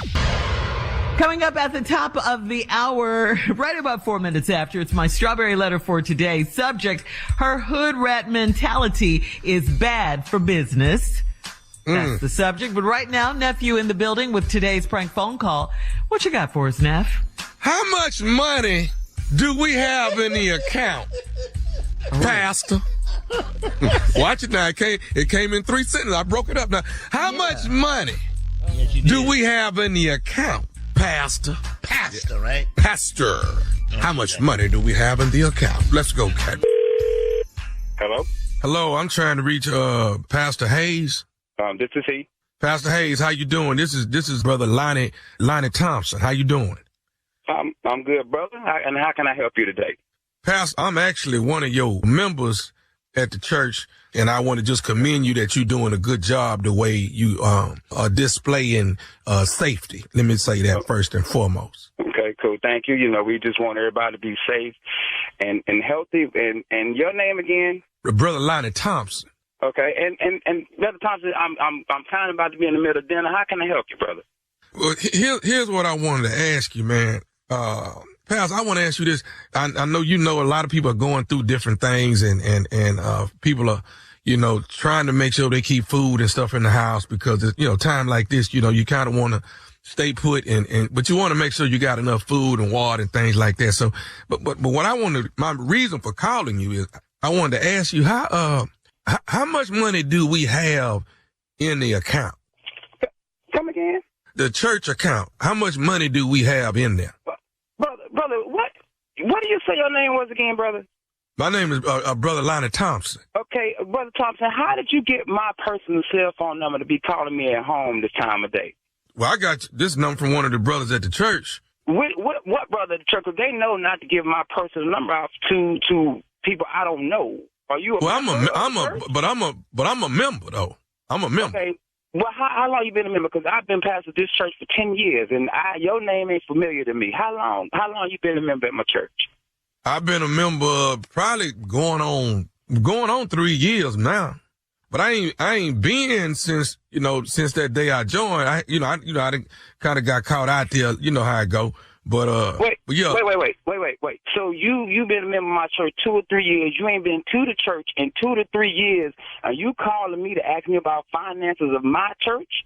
Coming up at the top of the hour, right about 4 minutes after, it's my strawberry letter for today. Subject, her hood rat mentality is bad for business. That's the subject. But right now, nephew in the building with today's prank phone call. What you got for us, Neff? How much money do we have in the account, Pastor? Watch it now. It came in 3 sentences. I broke it up now. How much money do we have in the account, Pastor? Pastor, right? Pastor. How much money do we have in the account? Let's go, Cat. Hello? Hello, I'm trying to reach Pastor Hayes. This is he. Pastor Hayes, how you doing? This is Brother Lonnie Thompson. How you doing? I'm good, brother. And how can I help you today? Pastor, I'm actually one of your members at the church, and I want to just commend you that you're doing a good job the way you are displaying safety. Let me say that first and foremost. Okay, cool. Thank you. You know, we just want everybody to be safe and healthy. And your name again? Brother Lonnie Thompson. Okay, and Brother Thompson, I'm kind of about to be in the middle of dinner. How can I help you, brother? Well, here's what I wanted to ask you, man. Pastor, I want to ask you this. I know you know a lot of people are going through different things, and people are, trying to make sure they keep food and stuff in the house because, time like this, you kind of want to stay put but you want to make sure you got enough food and water and things like that. So, but what my reason for calling you is I wanted to ask you how much money do we have in the account? Come again? The church account. How much money do we have in there? Brother, what do you say your name was again, brother? My name is Brother Lonnie Thompson. Okay, Brother Thompson, how did you get my personal cell phone number to be calling me at home this time of day? Well, I got this number from one of the brothers at the church. What brother at the church? 'Cause they know not to give my personal number out to people I don't know. Are you a member? I'm a member though. I'm a member. Okay. Well, how long you been a member? Because I've been pastor of this church for 10 years, and your name ain't familiar to me. How long you been a member at my church? I've been a member probably going on 3 years now, but I ain't been since that day I joined. I kind of got caught out there. You know how it go. But wait. So you've been a member of my church 2 or 3 years. You ain't been to the church in 2 to 3 years. Are you calling me to ask me about finances of my church?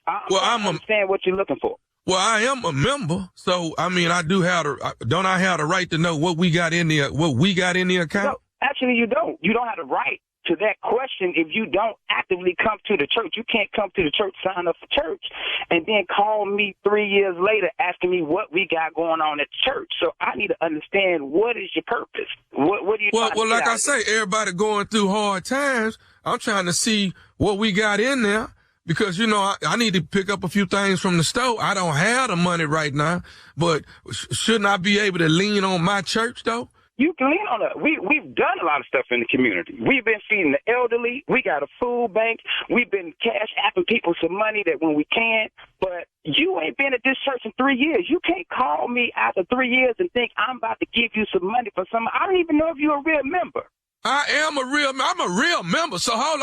I understand what you're looking for. Well, I am a member, so I mean, don't I have the right to know what we got in the account? No, actually, you don't. You don't have the right to that question if you don't actively come to the church. You can't come to the church, sign up for church, and then call me 3 years later asking me what we got going on at church. So I need to understand, what is your purpose? What do you? Well, like I say, everybody going through hard times. I'm trying to see what we got in there. Because, I need to pick up a few things from the store. I don't have the money right now, but shouldn't I be able to lean on my church, though? You can lean on it. We've done a lot of stuff in the community. We've been feeding the elderly. We got a food bank. We've been cash apping people some money that when we can. But you ain't been at this church in 3 years. You can't call me after 3 years and think I'm about to give you some money for something. I don't even know if you're a real member. I'm a real member. So hold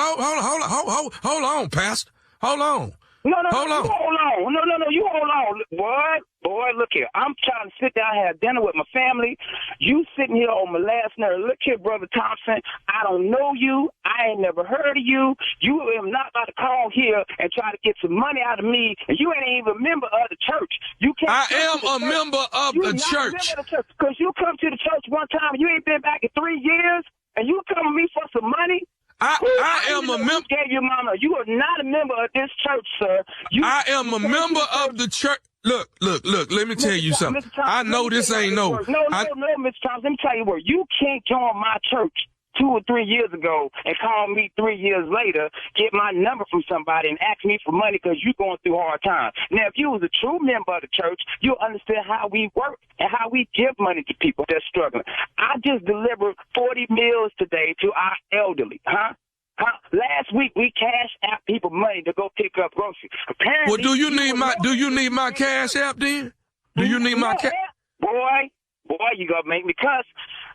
on, Pastor. Hold on. No, you hold on. Boy, look here. I'm trying to sit down and have dinner with my family. You sitting here on my last nerve. Look here, Brother Thompson. I don't know you. I ain't never heard of you. You am not about to call here and try to get some money out of me, and you ain't even a member of the church. You can't. I am a member of the church. Because you come to the church one time and you ain't been back in 3 years, and you come to me for some money. I am a member. Gave your mama. You are not a member of this church, sir. I am a member of the church. Look. Let me tell you something. I know this ain't no. No, Mr. Thompson. Let me tell you what. You can't join my church 2 or 3 years ago and call me 3 years later, get my number from somebody and ask me for money because you're going through hard times. Now, if you was a true member of the church, you'll understand how we work and how we give money to people that's struggling. I just delivered 40 meals today to our elderly, Last week we cashed out people money to go pick up groceries. Apparently, well, do you need my cash app then? Do you need my cash? Boy, you gonna make me cuss.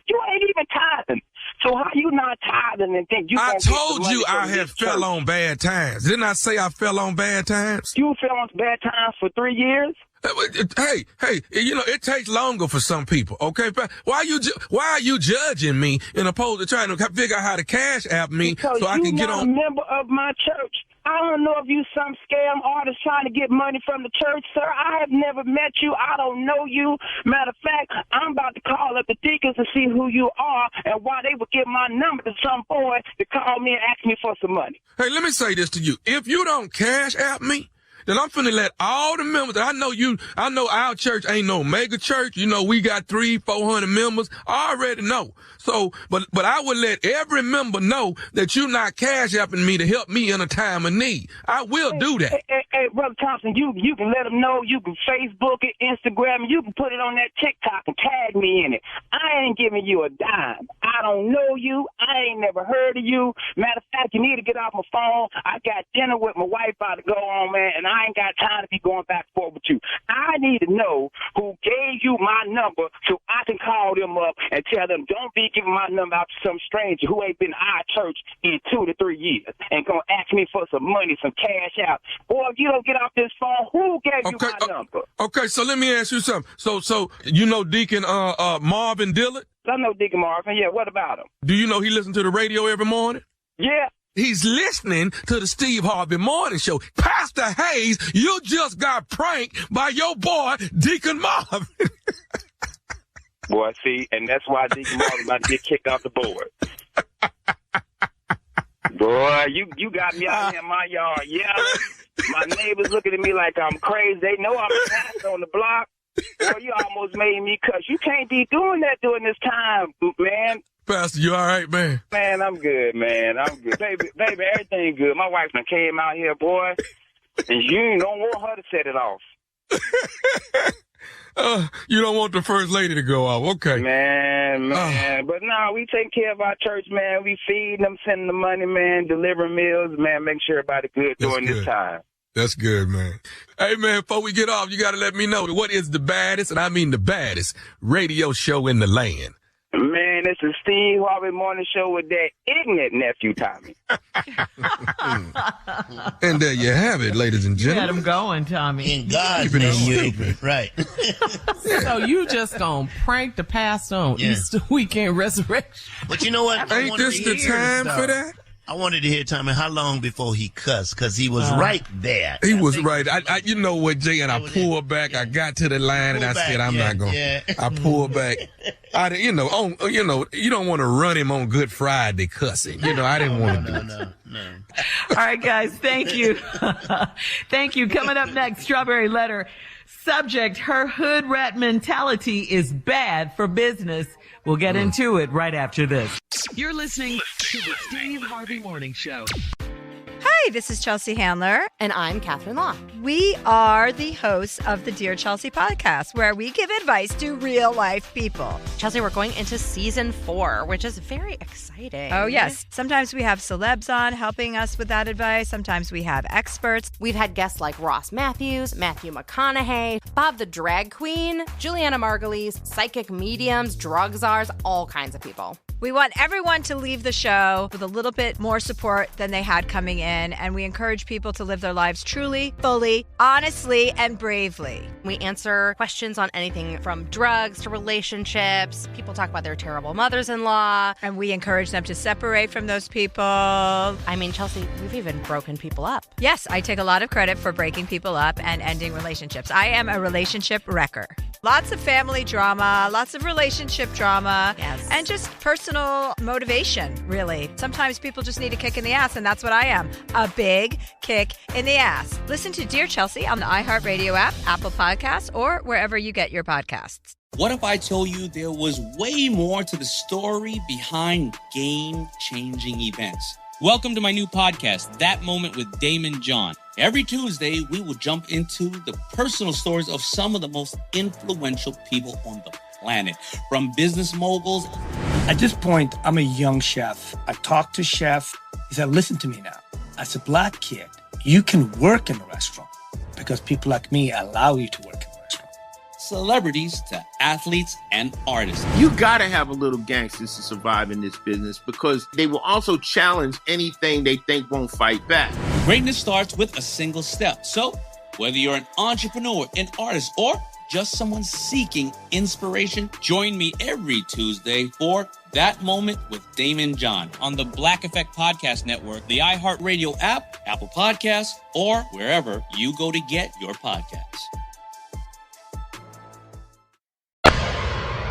You ain't even tithing. So how you not tithing and think you? I told you I had fell on bad times. Didn't I say I fell on bad times? You fell on bad times for 3 years. Hey, it takes longer for some people, okay? Why are you judging me in opposed to trying to figure out how to cash app me because so I can get on? You're not a member of my church. I don't know if you some scam artist trying to get money from the church, sir. I have never met you. I don't know you. Matter of fact, I'm about to call up the deacons to see who you are and why they would give my number to some boy to call me and ask me for some money. Hey, let me say this to you. If you don't cash app me, then I'm finna let all the members, I know our church ain't no mega church. We got 300-400 members. I already know. So, but I would let every member know that you're not cash apping me to help me in a time of need. I will do that. Hey, Brother Thompson, you can let them know. You can Facebook it, Instagram it. You can put it on that TikTok and tag me in it. I ain't giving you a dime. I don't know you. I ain't never heard of you. Matter of fact, you need to get off my phone. I got dinner with my wife about to go on, man, and I ain't got time to be going back and forth with you. I need to know who gave you my number so I can call them up and tell them, don't be giving my number out to some stranger who ain't been to our church in 2 to 3 years and gonna ask me for some money, some cash out. Boy, if you don't get off this phone, who gave you my number? Okay, so let me ask you something. So Deacon Marvin Dillard? I know Deacon Marvin. Yeah, what about him? Do you know he listens to the radio every morning? Yeah. He's listening to the Steve Harvey Morning Show. Pastor Hayes, you just got pranked by your boy, Deacon Marvin. Boy, see, and that's why Deacon Marvin about to get kicked off the board. Boy, you got me out here in my yard yelling. My neighbors looking at me like I'm crazy. They know I'm a pastor on the block. Boy, you almost made me cuss. You can't be doing that during this time, man. Pastor, you all right, man? Man, I'm good, man. I'm good. Baby, everything good. My wife done came out here, boy, and you don't want her to set it off. You don't want the first lady to go off. Okay. Man. But no, we take care of our church, man. We feed them, sending the money, man, delivering meals, man, make sure everybody good during this time. That's good, man. Hey, man, before we get off, you got to let me know what is the baddest, and I mean the baddest, radio show in the land. Man, it's the Steve Harvey Morning Show with that ignorant nephew, Tommy. And there you have it, ladies and You gentlemen. got him going, Tommy. In God's name, you ignorant. Right. So you just gonna prank the pastor on Easter weekend resurrection. But you know what? Ain't this the time for that? I wanted to hear, Tommy, how long before he cussed? Because he was right there. He was right. I you know what, Jay, and I pulled back. I got to the line, and I said, I'm not going to. I pulled back. You don't want to run him on Good Friday cussing. I didn't want to do it. No. All right, guys, thank you. Thank you. Coming up next, Strawberry Letter. Subject, her hood rat mentality is bad for business. We'll get into it right after this. You're listening to the Steve Harvey Morning Show. Hi, this is Chelsea Handler. And I'm Catherine Law. We are the hosts of the Dear Chelsea podcast, where we give advice to real life people. Chelsea, we're going into season 4, which is very exciting. Oh, yes. Sometimes we have celebs on helping us with that advice. Sometimes we have experts. We've had guests like Ross Matthews, Matthew McConaughey, Bob the Drag Queen, Juliana Margulies, psychic mediums, drug czars, all kinds of people. We want everyone to leave the show with a little bit more support than they had coming in, and we encourage people to live their lives truly, fully, honestly, and bravely. We answer questions on anything from drugs to relationships. People talk about their terrible mothers-in-law. And we encourage them to separate from those people. I mean, Chelsea, we've even broken people up. Yes, I take a lot of credit for breaking people up and ending relationships. I am a relationship wrecker. Lots of family drama, lots of relationship drama, and just personal motivation, really. Sometimes people just need a kick in the ass, and that's what I am, a big kick in the ass. Listen to Dear Chelsea on the iHeartRadio app, Apple Podcasts, or wherever you get your podcasts. What if I told you there was way more to the story behind game-changing events? Welcome to my new podcast, That Moment with Damon John. Every Tuesday, we will jump into the personal stories of some of the most influential people on the planet, from business moguls. At this point, I'm a young chef. I talked to chef. He said, listen to me now. As a black kid, you can work in a restaurant because people like me allow you to work in a restaurant. Celebrities to athletes and artists. You gotta have a little gangsters to survive in this business because they will also challenge anything they think won't fight back. Greatness starts with a single step. So, whether you're an entrepreneur, an artist, or just someone seeking inspiration, join me every Tuesday for That Moment with Damon John on the Black Effect Podcast Network, the iHeartRadio app, Apple Podcasts, or wherever you go to get your podcasts.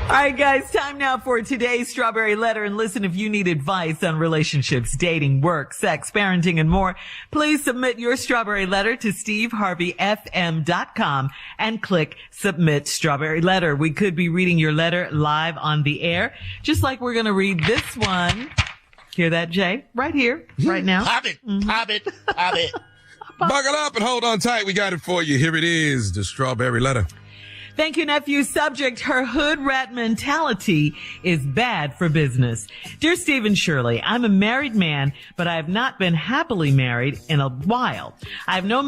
All right, guys, time now for today's Strawberry Letter. And listen, if you need advice on relationships, dating, work, sex, parenting, and more, please submit your Strawberry Letter to steveharveyfm.com and click Submit Strawberry Letter. We could be reading your letter live on the air, just like we're going to read this one. Hear that, Jay? Right here, right now. Pop it, pop it, pop it. Buckle up and hold on tight. We got it for you. Here it is, the Strawberry Letter. Thank you, nephew. Subject, her hood rat mentality is bad for business. Dear Steve and Shirley, I'm a married man, but I have not been happily married in a while. I have no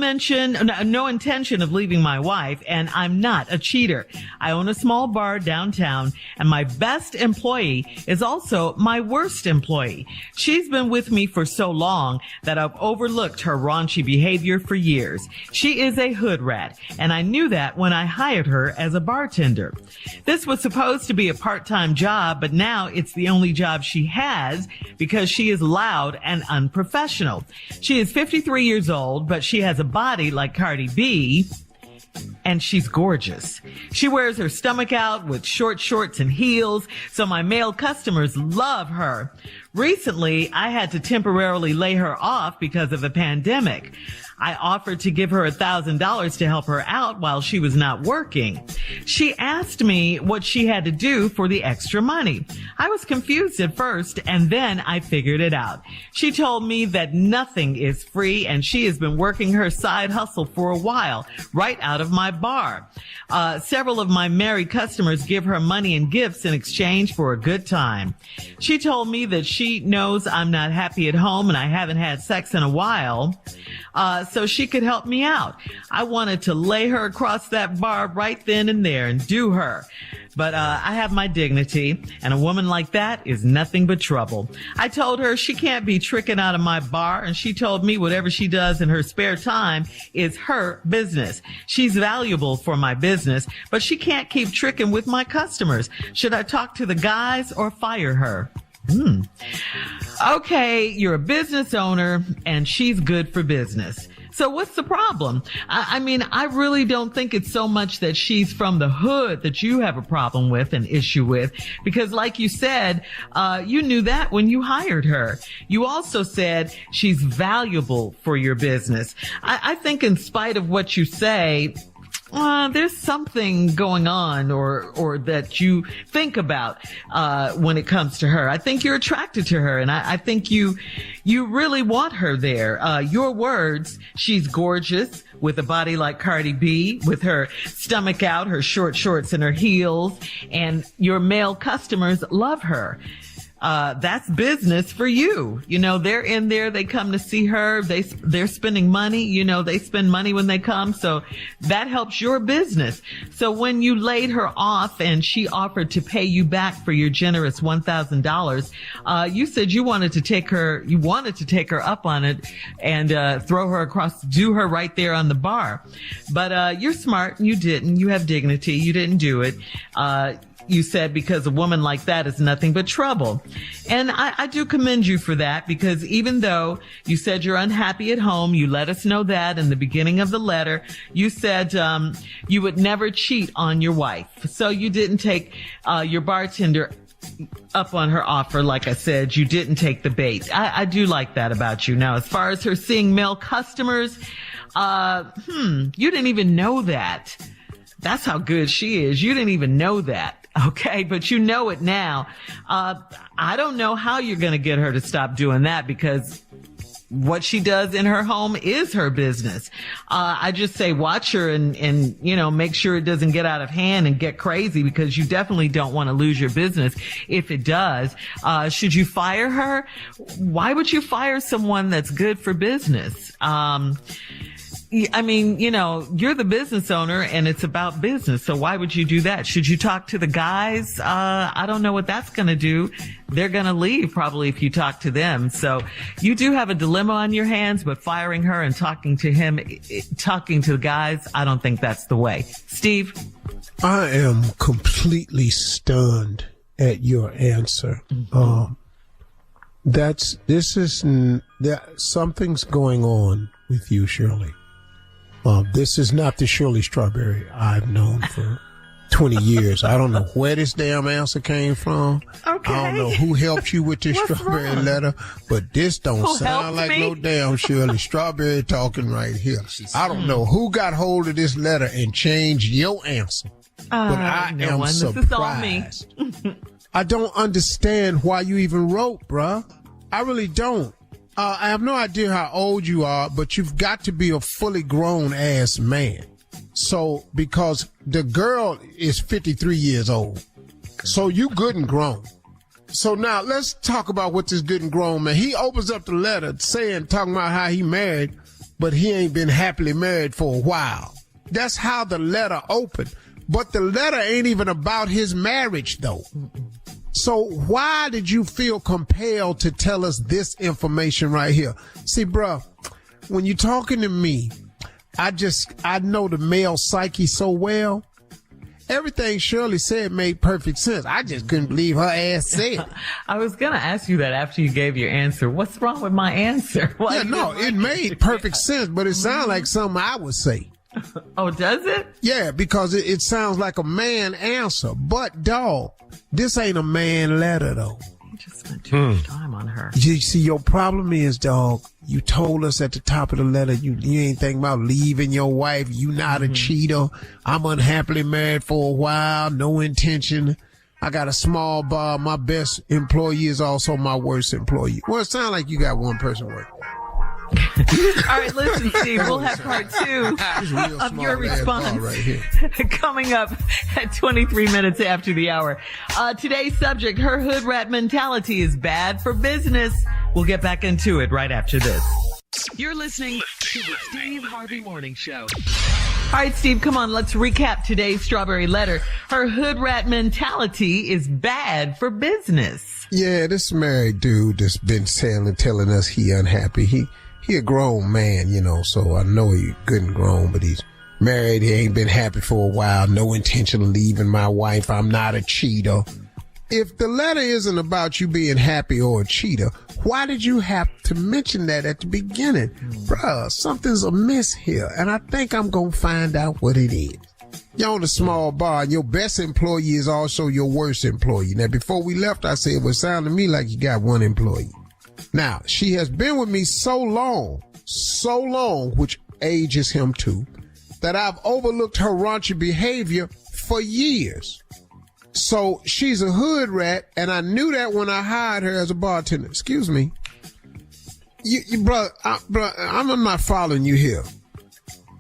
intention of leaving my wife, and I'm not a cheater. I own a small bar downtown, and my best employee is also my worst employee. She's been with me for so long that I've overlooked her raunchy behavior for years. She is a hood rat, and I knew that when I hired her as a bartender. This was supposed to be a part-time job, but now it's the only job she has because she is loud and unprofessional. She is 53 years old, but she has a body like Cardi B, and she's gorgeous. She wears her stomach out with short shorts and heels, so my male customers love her. Recently, I had to temporarily lay her off because of the pandemic. I offered to give her $1,000 to help her out while she was not working. She asked me what she had to do for the extra money. I was confused at first, and then I figured it out. She told me that nothing is free, and she has been working her side hustle for a while, right out of my bar. Several of my married customers give her money and gifts in exchange for a good time. She told me that she knows I'm not happy at home and I haven't had sex in a while. So she could help me out. I wanted to lay her across that bar right then and there and do her. But I have my dignity, and a woman like that is nothing but trouble. I told her she can't be tricking out of my bar, and she told me whatever she does in her spare time is her business. She's valuable for my business, but she can't keep tricking with my customers. Should I talk to the guys or fire her? Okay, you're a business owner, and she's good for business. So what's the problem? I mean, I really don't think it's so much that she's from the hood that you have a problem with, an issue with, because like you said, you knew that when you hired her. You also said she's valuable for your business. I think in spite of what you say, there's something going on or that you think about when it comes to her. I think you're attracted to her, and I think you really want her there. Your words, she's gorgeous with a body like Cardi B, with her stomach out, her short shorts and her heels, and your male customers love her. That's business for you. You know, they're in there, they come to see her, they're spending money, you know, they spend money when they come, so that helps your business. So when you laid her off and she offered to pay you back for your generous $1,000, you said you wanted to take her up on it and throw her across, do her right there on the bar. But you're smart and you didn't. You have dignity. You didn't do it. You said because a woman like that is nothing but trouble. And I do commend you for that, because even though you said you're unhappy at home, you let us know that in the beginning of the letter. You said you would never cheat on your wife. So you didn't take your bartender up on her offer. Like I said, you didn't take the bait. I do like that about you. Now, as far as her seeing male customers, you didn't even know that. That's how good she is. You didn't even know that. Okay, but you know it now. I don't know how you're going to get her to stop doing that, because what she does in her home is her business. I just say watch her and, you know, make sure it doesn't get out of hand and get crazy, because you definitely don't want to lose your business if it does. Should you fire her? Why would you fire someone that's good for business? I mean, you know, you're the business owner and it's about business. So why would you do that? Should you talk to the guys? I don't know what that's going to do. They're going to leave probably if you talk to them. So you do have a dilemma on your hands, but firing her and talking to the guys, I don't think that's the way. Steve? I am completely stunned at your answer. Something's going on with you, Shirley. This is not the Shirley Strawberry I've known for 20 years. I don't know where this damn answer came from. Okay. I don't know who helped you with this strawberry letter, but this don't sound like no damn Shirley Strawberry talking right here. I don't know who got hold of this letter and changed your answer, but I am surprised. This is all me. I don't understand why you even wrote, bruh. I really don't. I have no idea how old you are, but you've got to be a fully grown ass man. So, because the girl is 53 years old. So you good and grown. So now let's talk about what this good and grown man. He opens up the letter talking about how he married, but he ain't been happily married for a while. That's how the letter opened. But the letter ain't even about his marriage though. So why did you feel compelled to tell us this information right here? See, bro, when you're talking to me, I know the male psyche so well. everything Shirley said made perfect sense. I just couldn't believe her ass said it. I was going to ask you that after you gave your answer. What's wrong with my answer? It made perfect sense, but it sounded like something I would say. Oh, does it? Yeah, because it sounds like a man answer. But, dog, this ain't a man letter, though. You just spent too much time on her. You see, your problem is, dog, you told us at the top of the letter you ain't thinking about leaving your wife. You not a cheater. I'm unhappily married for a while. No intention. I got a small bar. My best employee is also my worst employee. Well, it sounds like you got one person working. All right, listen, Steve, we'll have part 2 of your response coming up at 23 minutes after the hour. Today's subject, her hood rat mentality is bad for business. We'll get back into it right after this. You're listening to the Steve Harvey Morning Show. All right, Steve, come on, let's recap today's strawberry letter. Her hood rat mentality is bad for business. Yeah, this married dude that's been telling us he unhappy. He a grown man, so I know he good and grown, but he's married. He ain't been happy for a while. No intention of leaving my wife. I'm not a cheater. If the letter isn't about you being happy or a cheater, why did you have to mention that at the beginning? Bruh, something's amiss here, and I think I'm going to find out what it is. You're on a small bar, and your best employee is also your worst employee. Now, before we left, I said, well, it sounded to me like you got one employee. Now, she has been with me so long, which ages him too, that I've overlooked her raunchy behavior for years. So she's a hood rat, and I knew that when I hired her as a bartender. Excuse me. Brother, I'm not following you here.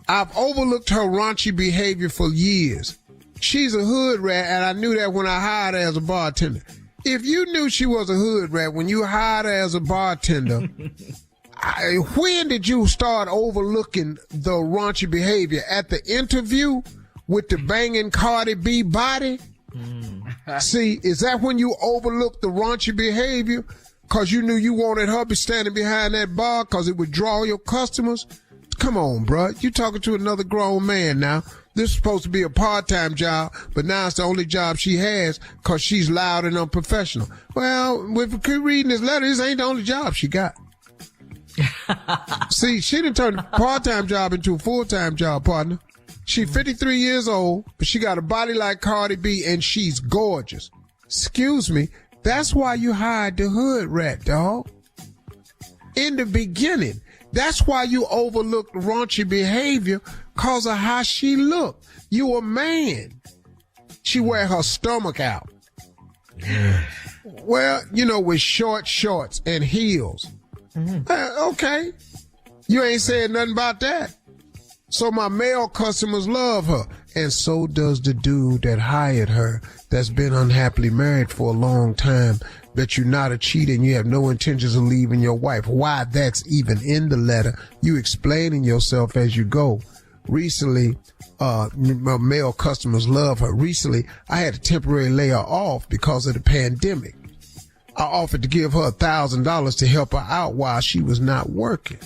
I've overlooked her raunchy behavior for years. She's a hood rat, and I knew that when I hired her as a bartender. If you knew she was a hood rat when you hired her as a bartender, when did you start overlooking the raunchy behavior? At the interview with the banging Cardi B body? See, is that when you overlooked the raunchy behavior? Because you knew you wanted her to be standing behind that bar because it would draw your customers? Come on, bro. You talking to another grown man now. This is supposed to be a part-time job, but now it's the only job she has because she's loud and unprofessional. Well, if we keep reading this letter, this ain't the only job she got. See, she didn't turn a part-time job into a full-time job, partner. She's 53 years old, but she got a body like Cardi B, and she's gorgeous. Excuse me, that's why you hired the hood rat, dog. In the beginning, that's why you overlooked raunchy behavior because of how she looked. You a man. She wear her stomach out. Well, with short shorts and heels. Okay. You ain't saying nothing about that. So my male customers love her. And so does the dude that hired her that's been unhappily married for a long time. That you're not a cheater and you have no intentions of leaving your wife. Why that's even in the letter. You explaining yourself as you go. Recently, my male customers love her. Recently, I had to temporarily lay her off because of the pandemic. I offered to give her $1,000 to help her out while she was not working.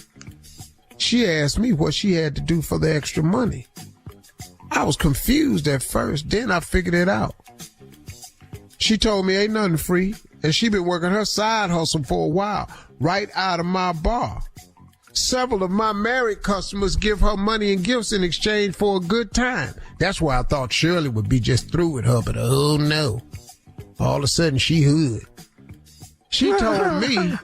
She asked me what she had to do for the extra money. I was confused at first, then I figured it out. She told me ain't nothing free, and she been working her side hustle for a while, right out of my bar. Several of my married customers give her money and gifts in exchange for a good time. That's why I thought Shirley would be just through with her, but oh no. All of a sudden she hood. She told me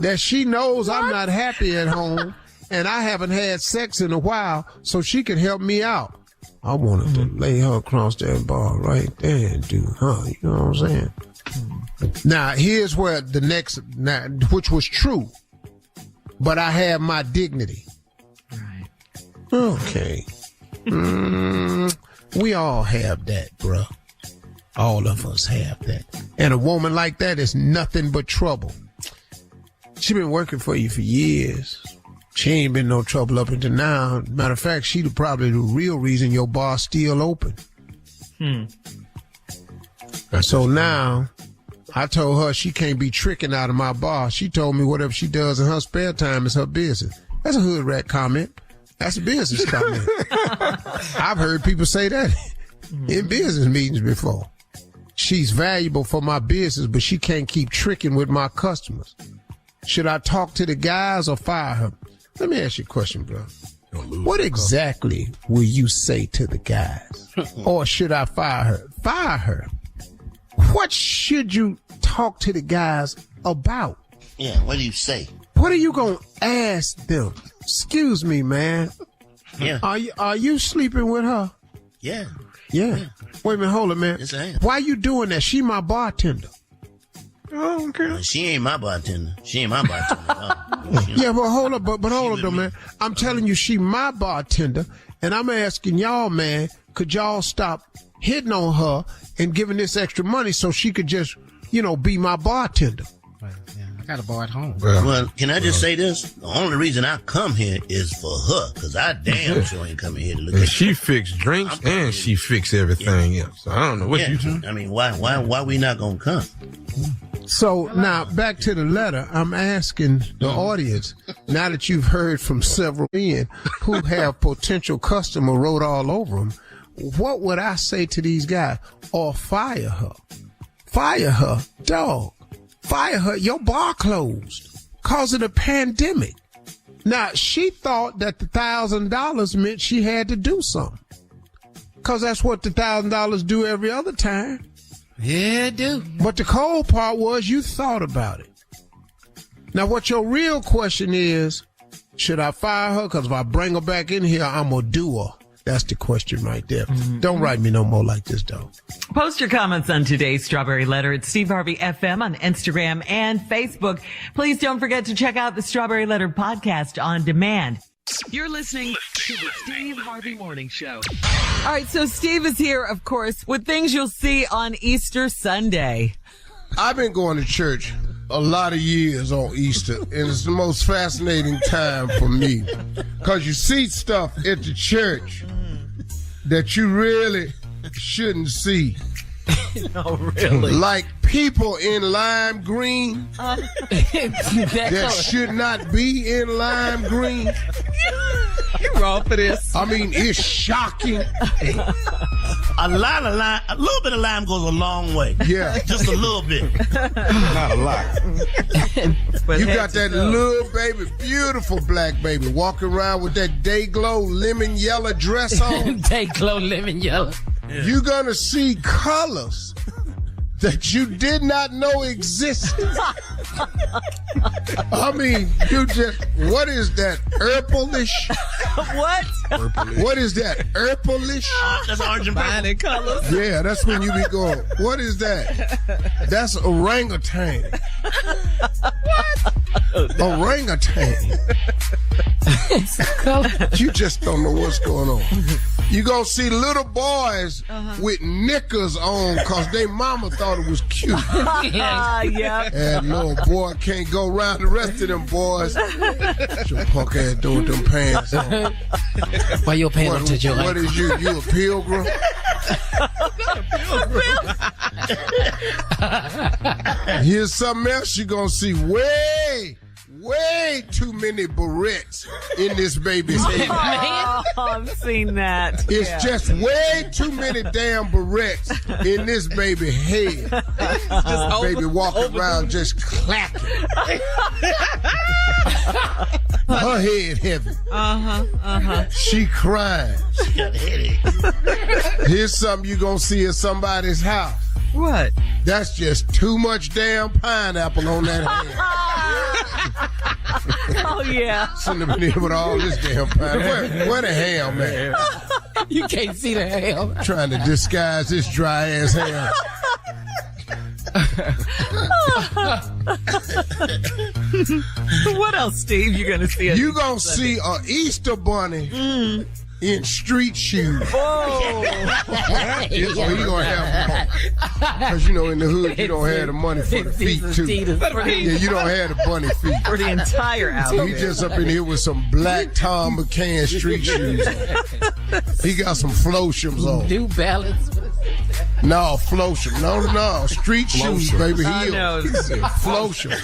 that she knows I'm not happy at home and I haven't had sex in a while, so she can help me out. I wanted to lay her across that bar right there and do her, you know what I'm saying? Now, here's where which was true, but I have my dignity. Right. Okay. We all have that, bruh. All of us have that. And a woman like that is nothing but trouble. She been working for you for years. She ain't been no trouble up until now. Matter of fact, she probably the real reason your bar's still open. So now, I told her she can't be tricking out of my bar. She told me whatever she does in her spare time is her business. That's a hood rat comment. That's a business comment. I've heard people say that. in business meetings before. She's valuable for my business, but she can't keep tricking with my customers. Should I talk to the guys or fire her? Let me ask you a question, bro. What exactly will you say to the guys? Or should I fire her? Fire her. What should you talk to the guys about? Yeah, what do you say? What are you going to ask them? Excuse me, man. Yeah. Are you sleeping with her? Yeah. Yeah. Wait a minute, hold it, man. Yes, I am. Why you doing that? She my bartender. Oh, okay. Well, she ain't my bartender. Yeah, but hold up, but hold up though, man. I'm telling you, she my bartender, and I'm asking y'all, man, could y'all stop hitting on her and giving this extra money so she could just, be my bartender? I got a bar at home. Well, can I just say this? The only reason I come here is for her, because I damn sure ain't coming here to look at she fix drinks and she fix everything else. So I don't know what you do. I mean, why we not gonna come? So now back to the letter. I'm asking the audience, now that you've heard from several men who have potential customer wrote all over them, what would I say to these guys? Or fire her. Fire her, dog. Fire her. Your bar closed cause of the pandemic. Now, she thought that the $1,000 meant she had to do something. Cause that's what the $1,000 do every other time. Yeah, it do. But the cold part was you thought about it. Now, what your real question is, should I fire her? Cause if I bring her back in here, I'm gonna do her. That's the question right there. Don't write me no more like this, though. Post your comments on today's Strawberry Letter at Steve Harvey FM on Instagram and Facebook. Please don't forget to check out the Strawberry Letter podcast on demand. You're listening to the Steve Harvey Morning Show. All right, so Steve is here, of course, with things you'll see on Easter Sunday. I've been going to church a lot of years on Easter, and it's the most fascinating time for me. Because you see stuff at the church that you really shouldn't see. No, really? Like people in lime green that should not be in lime green. You're wrong for this. I mean, it's shocking. A little bit of lime goes a long way. Yeah. Just a little bit. Not a lot. You got that little baby, beautiful black baby, walking around with that Day-Glow lemon yellow dress on. Day-Glow lemon yellow. Yeah. You're going to see colors that you did not know existed. I mean, what is that, purplish? What? What is that, purplish? That's orange and purple. Colors. Yeah, that's when you be going, what is that? That's orangutan. What? Orangutan. You just don't know what's going on. You gonna see little boys with knickers on because they mama thought it was cute. Yeah. And no boy can't go around the rest of them boys. What your punk ass doing with them pants on? Why your pants to your What is you? You a pilgrim? Here's something else you're gonna see. Way too many barrettes in this baby's head. Oh, I've seen that. It's just way too many damn barrettes in this baby head. Baby walking around just clapping. Her head heavy. She crying. She got a headache. Here's something you gonna see at somebody's house. What? That's just too much damn pineapple on that head. Oh, yeah. Shouldn't have been here with all this damn pineapple. Where the ham, man? You can't see the ham. Trying to disguise this dry ass ham. What else, Steve, you gonna see? You gonna see a Easter bunny in street shoes. Oh. You gonna have, because in the hood you don't have the money for the feet too. Yeah, you don't have the bunny feet For the entire outfit. He just up in here with some black Tom McCann street shoes on. He got some Flotiums on. New Balance. No, Flotium. No. Street shoes, baby. Flotium.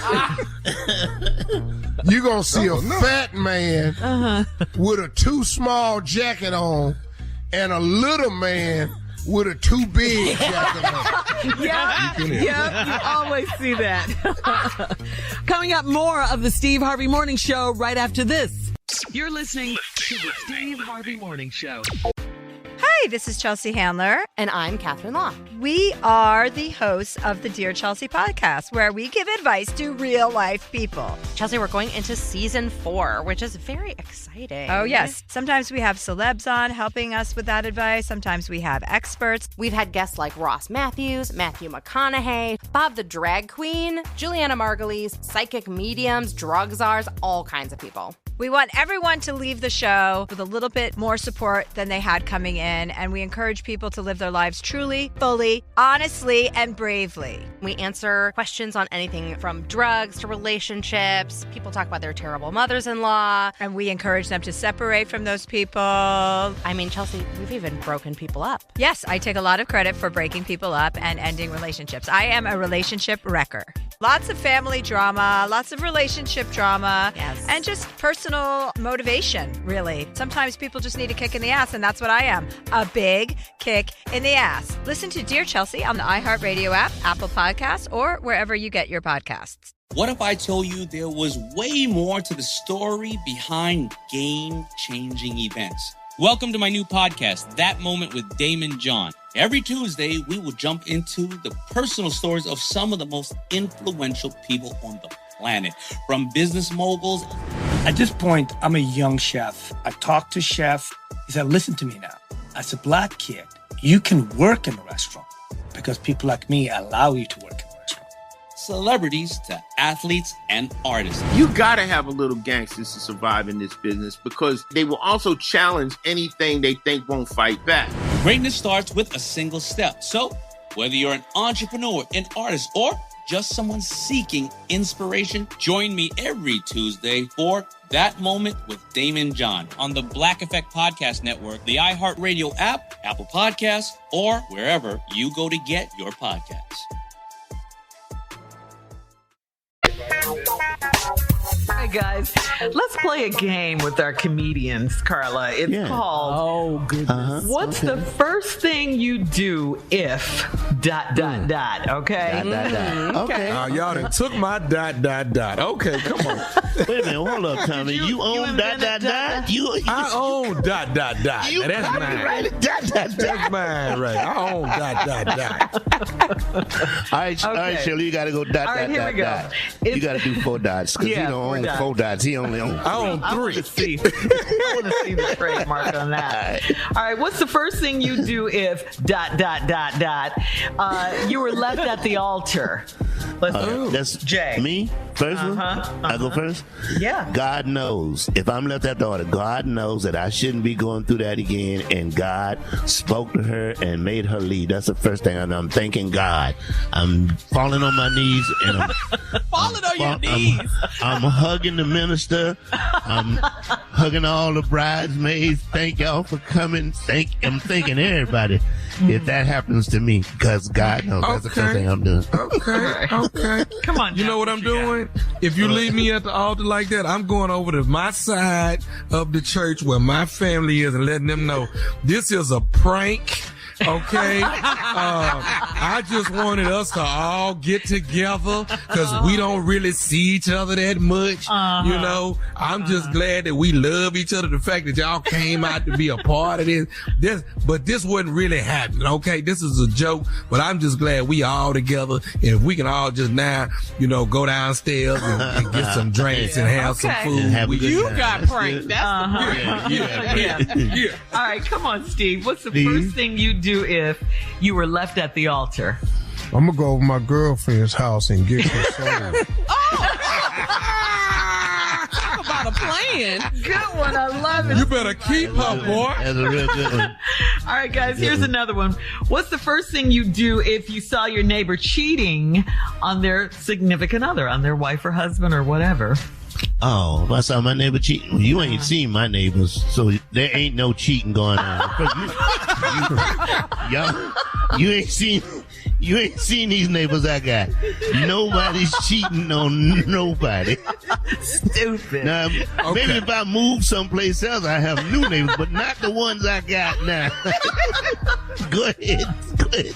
You gonna see a fat man with a too small jacket on and a little man with a too big jacket on. Yeah, you always see that. Coming up, more of the Steve Harvey Morning Show right after this. You're listening to the Steve Harvey Morning Show. Hi, this is Chelsea Handler. And I'm Catherine Law. We are the hosts of the Dear Chelsea podcast, where we give advice to real life people. Chelsea, we're going into season 4, which is very exciting. Oh, yes. Sometimes we have celebs on helping us with that advice. Sometimes we have experts. We've had guests like Ross Matthews, Matthew McConaughey, Bob the Drag Queen, Juliana Margulies, psychic mediums, drug czars, all kinds of people. We want everyone to leave the show with a little bit more support than they had coming in, and we encourage people to live their lives truly, fully, honestly, and bravely. We answer questions on anything from drugs to relationships. People talk about their terrible mothers-in-law. And we encourage them to separate from those people. I mean, Chelsea, we've even broken people up. Yes, I take a lot of credit for breaking people up and ending relationships. I am a relationship wrecker. Lots of family drama, lots of relationship drama, yes, and just personal motivation, really. Sometimes people just need a kick in the ass, and that's what I am, a big kick in the ass. Listen to Dear Chelsea on the iHeart Radio app, Apple Podcasts, or wherever you get your podcasts. What if I told you there was way more to the story behind game-changing events? Welcome to my new podcast, That Moment with Damon John. Every Tuesday, we will jump into the personal stories of some of the most influential people on the planet, from business moguls. At this point, I'm a young chef. I talked to chef. He said, listen to me now. As a black kid, you can work in a restaurant because people like me allow you to work in a restaurant. Celebrities to athletes and artists. You gotta have a little gangsters to survive in this business because they will also challenge anything they think won't fight back. Greatness starts with a single step. So, whether you're an entrepreneur, an artist, or just someone seeking inspiration, join me every Tuesday for That Moment with Damon John on the Black Effect Podcast Network, the iHeartRadio app, Apple Podcasts, or wherever you go to get your podcasts. Hi, guys. Let's play a game with our comedians, Carla. It's called, oh, goodness. What's the first thing you do if ... Okay? Okay. Y'all done took my ... Okay, come on. Wait a minute, hold up, Tommy. You own ... I own ... You That's mine. copyrighted ... That's mine, right? I own ... All right, Shirley, you got to go ... Here we go. You got to do 4 dots because he don't own 4 dots. He only owns. I own 3. I want to see the trademark on that. All right, what's the first thing you do if ... you were left at the altar? That's Jay. Me? First one? I go first? Yeah. God knows. If I'm left at the altar, God knows that I shouldn't be going through that again, and God spoke to her and made her leave. That's the first thing I know. I'm thanking God. I'm falling on my knees, and I'm falling on your knees. I'm hugging the minister. I'm hugging all the bridesmaids. Thank y'all for coming. I'm thanking everybody. If that happens to me, because God knows that's the first thing I'm doing. Okay. Come on. You know what I'm doing? If you leave me at the altar like that, I'm going over to my side of the church where my family is and letting them know this is a prank. Okay, I just wanted us to all get together because we don't really see each other that much. You know, I'm just glad that we love each other. The fact that y'all came out to be a part of this, but this wasn't really happening. Okay, this is a joke, but I'm just glad we all together. And if we can all just now, go downstairs and get some drinks and have some food. You got pranked. That's Yeah. All right, come on, Steve. What's the first thing you do if you were left at the altar? I'm going to go over my girlfriend's house and get her soul. Talk about a plan. Good one. I love it. You better keep her, boy. That's a real good one. All right, guys, here's another one. What's the first thing you do if you saw your neighbor cheating on their significant other, on their wife or husband or whatever? Oh, if I saw my neighbor cheating, you ain't seen my neighbors, so there ain't no cheating going on. You ain't seen You ain't seen these neighbors I got. Nobody's cheating on nobody. Stupid. Now, maybe if I move someplace else, I have new neighbors, but not the ones I got now. Go ahead.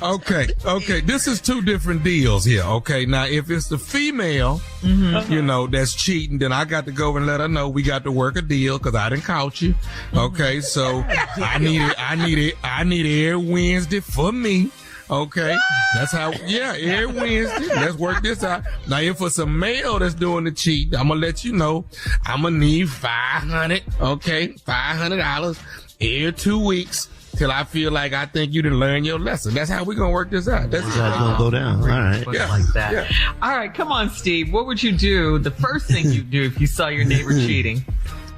Okay. This is two different deals here. Okay. Now, if it's the female, that's cheating, then I got to go and let her know we got to work a deal because I didn't caught you. Okay. So I need it every Wednesday for me. Okay, that's how, every Wednesday, let's work this out. Now, if it's a male that's doing the cheat, I'm gonna let you know, I'm gonna need $500, $500 every 2 weeks till I feel like I think you done learn your lesson. That's how we gonna work this out. That's how it's gonna go down. All right. Like that. Yeah. All right, come on, Steve. What would you do, the first thing you'd do if you saw your neighbor cheating?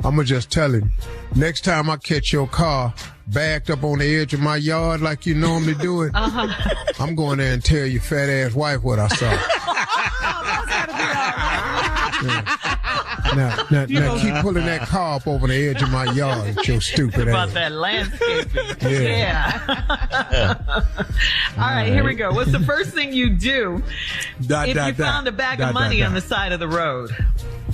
I'm going to just tell him, next time I catch your car backed up on the edge of my yard like you normally do it, I'm going there and tell your fat ass wife what I saw. Now keep pulling that car up over the edge of my yard with your stupid about ass. That landscaping. Yeah. All right, here we go. What's the first thing you do if you found a bag of money on the side of the road?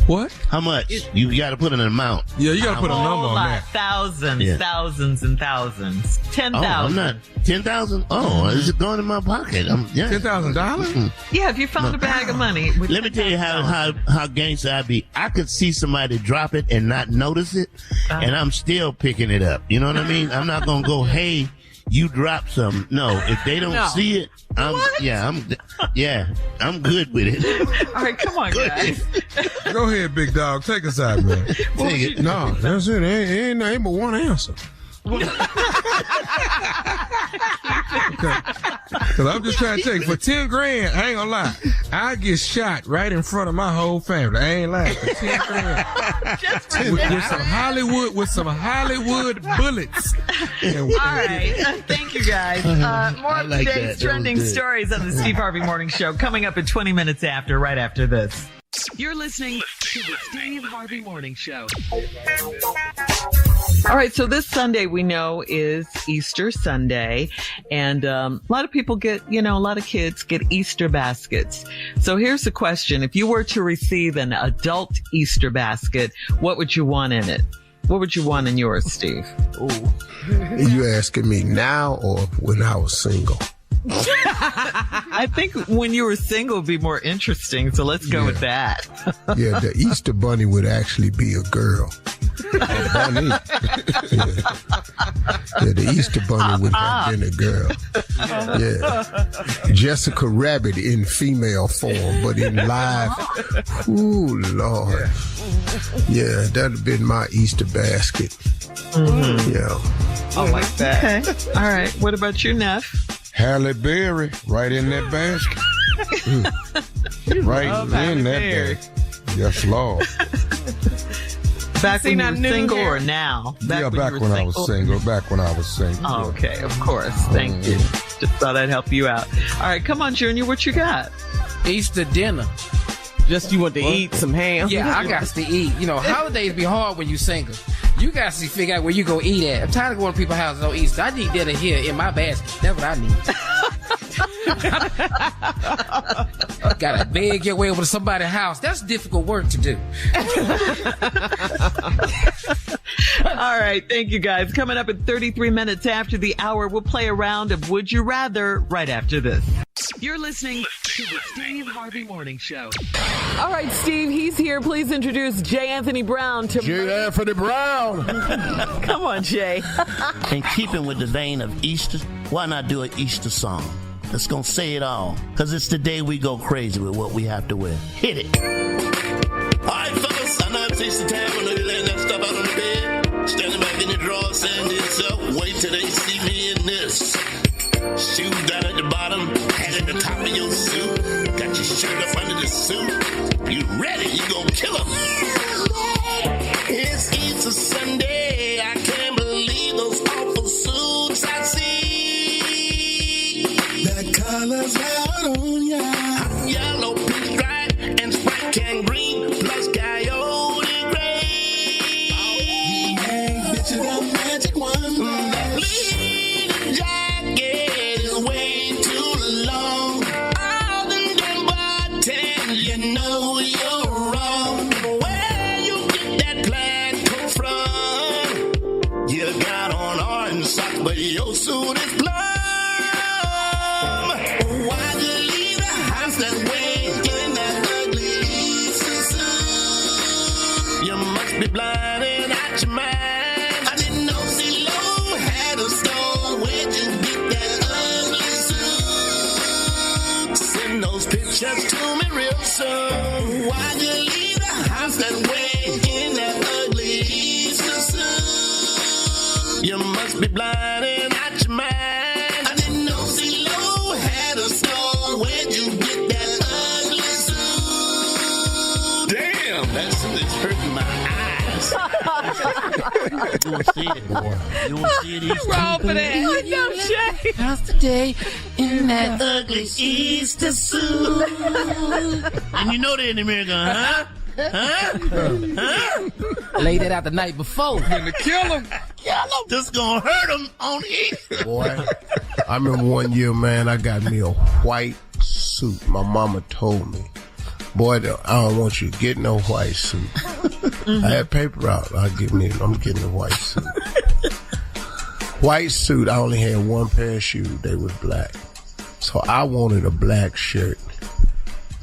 What? How much? You got to put an amount. Yeah, you got to put a number on that. Thousands, thousands and thousands. 10,000. Oh, I'm not. 10,000? Oh, is it going in my pocket? $10,000? Yeah, if you found a bag of money. Let me tell you how gangster I be. I could see somebody drop it and not notice it, and I'm still picking it up. You know what I mean? I'm not going to go, hey, you dropped something. No, if they don't see it, I'm good with it. All right, come on, guys. Go ahead, big dog. Take us out, man. Take it. No, that's it. Ain't but one answer. Because I'm just trying to tell you, for 10 grand, I ain't gonna lie, I get shot right in front of my whole family. I ain't lying. For 10 grand. with some Hollywood bullets. All right. Thank you, guys. More of today's trending stories on the Steve Harvey Morning Show coming up in 20 minutes right after this. You're listening to the Steve Harvey Morning Show. All right, so this Sunday we know is Easter Sunday, and a lot of people a lot of kids get Easter baskets. So here's the question. If you were to receive an adult Easter basket, what would you want in it? What would you want in yours, Steve? Ooh. You asking me now or when I was single? I think when you were single would be more interesting, so let's go with that. Yeah, the Easter bunny would actually be a girl. A bunny. Yeah, the Easter bunny would have been a girl. Yeah. Jessica Rabbit in female form, but in live. Ooh, Lord. Yeah, that'd have been my Easter basket. Mm-hmm. Yeah. I like that. Okay. All right. What about you, Neff? Halle Berry, right in that basket. Right in that basket. Yes, Lord. Back when you were single or now? Back when I was single. Oh, okay, of course. Thank you. Just thought I'd help you out. All right, come on, Junior. What you got? Easter dinner. Just you want to eat some ham? Yeah, I got to eat. Holidays be hard when you single. You got to figure out where you go eat at. I'm tired of going to people's houses on Easter. I need dinner here in my basket. That's what I need. Gotta beg your way over to somebody's house. That's difficult work to do. All right, thank you guys. Coming up in 33 minutes after the hour, we'll play a round of Would You Rather right after this. You're listening to the Steve Harvey Morning Show. All right, Steve, he's here. Please introduce J. Anthony Brown to J. Anthony Brown. Come on, Jay. In keeping with the vein of Easter, why not do an Easter song that's going to say it all? Because it's the day we go crazy with what we have to wear. Hit it. All right, fellas, I know it's Easter time. I know you're laying that stuff out on the bed. Standing back in your drawers, saying to yourself, wait till they see me in this. Shoes down at the bottom, hat at the top of your suit. Got your shirt up under the suit. You ready? You gonna kill 'em. It's Easter Sunday. I can't believe those awful suits I see. The colors out on ya. Yellow, pinstripe, and Sprite can green, plus coyote gray. Hey, bitch, the magic one. That bleeding jacket is way too long. that way in that ugly Easter suit. You must be blind and out your mind. I didn't know CeeLo had a store. Where'd you get that ugly suit? Damn, that suit is hurting my eyes. You won't see it, boy. You won't see it Easter. Wrong for that. No shade. How's the day in that ugly Easter suit? And you know they're in America, huh? Huh? Laid it out the night before. Gonna kill him. Just gonna hurt him on Easter. Boy, I remember one year, man, I got me a white suit. My mama told me, boy, I don't want you to get no white suit. I had paper out. I'm getting a white suit. White suit, I only had one pair of shoes. They was black. So I wanted a black shirt.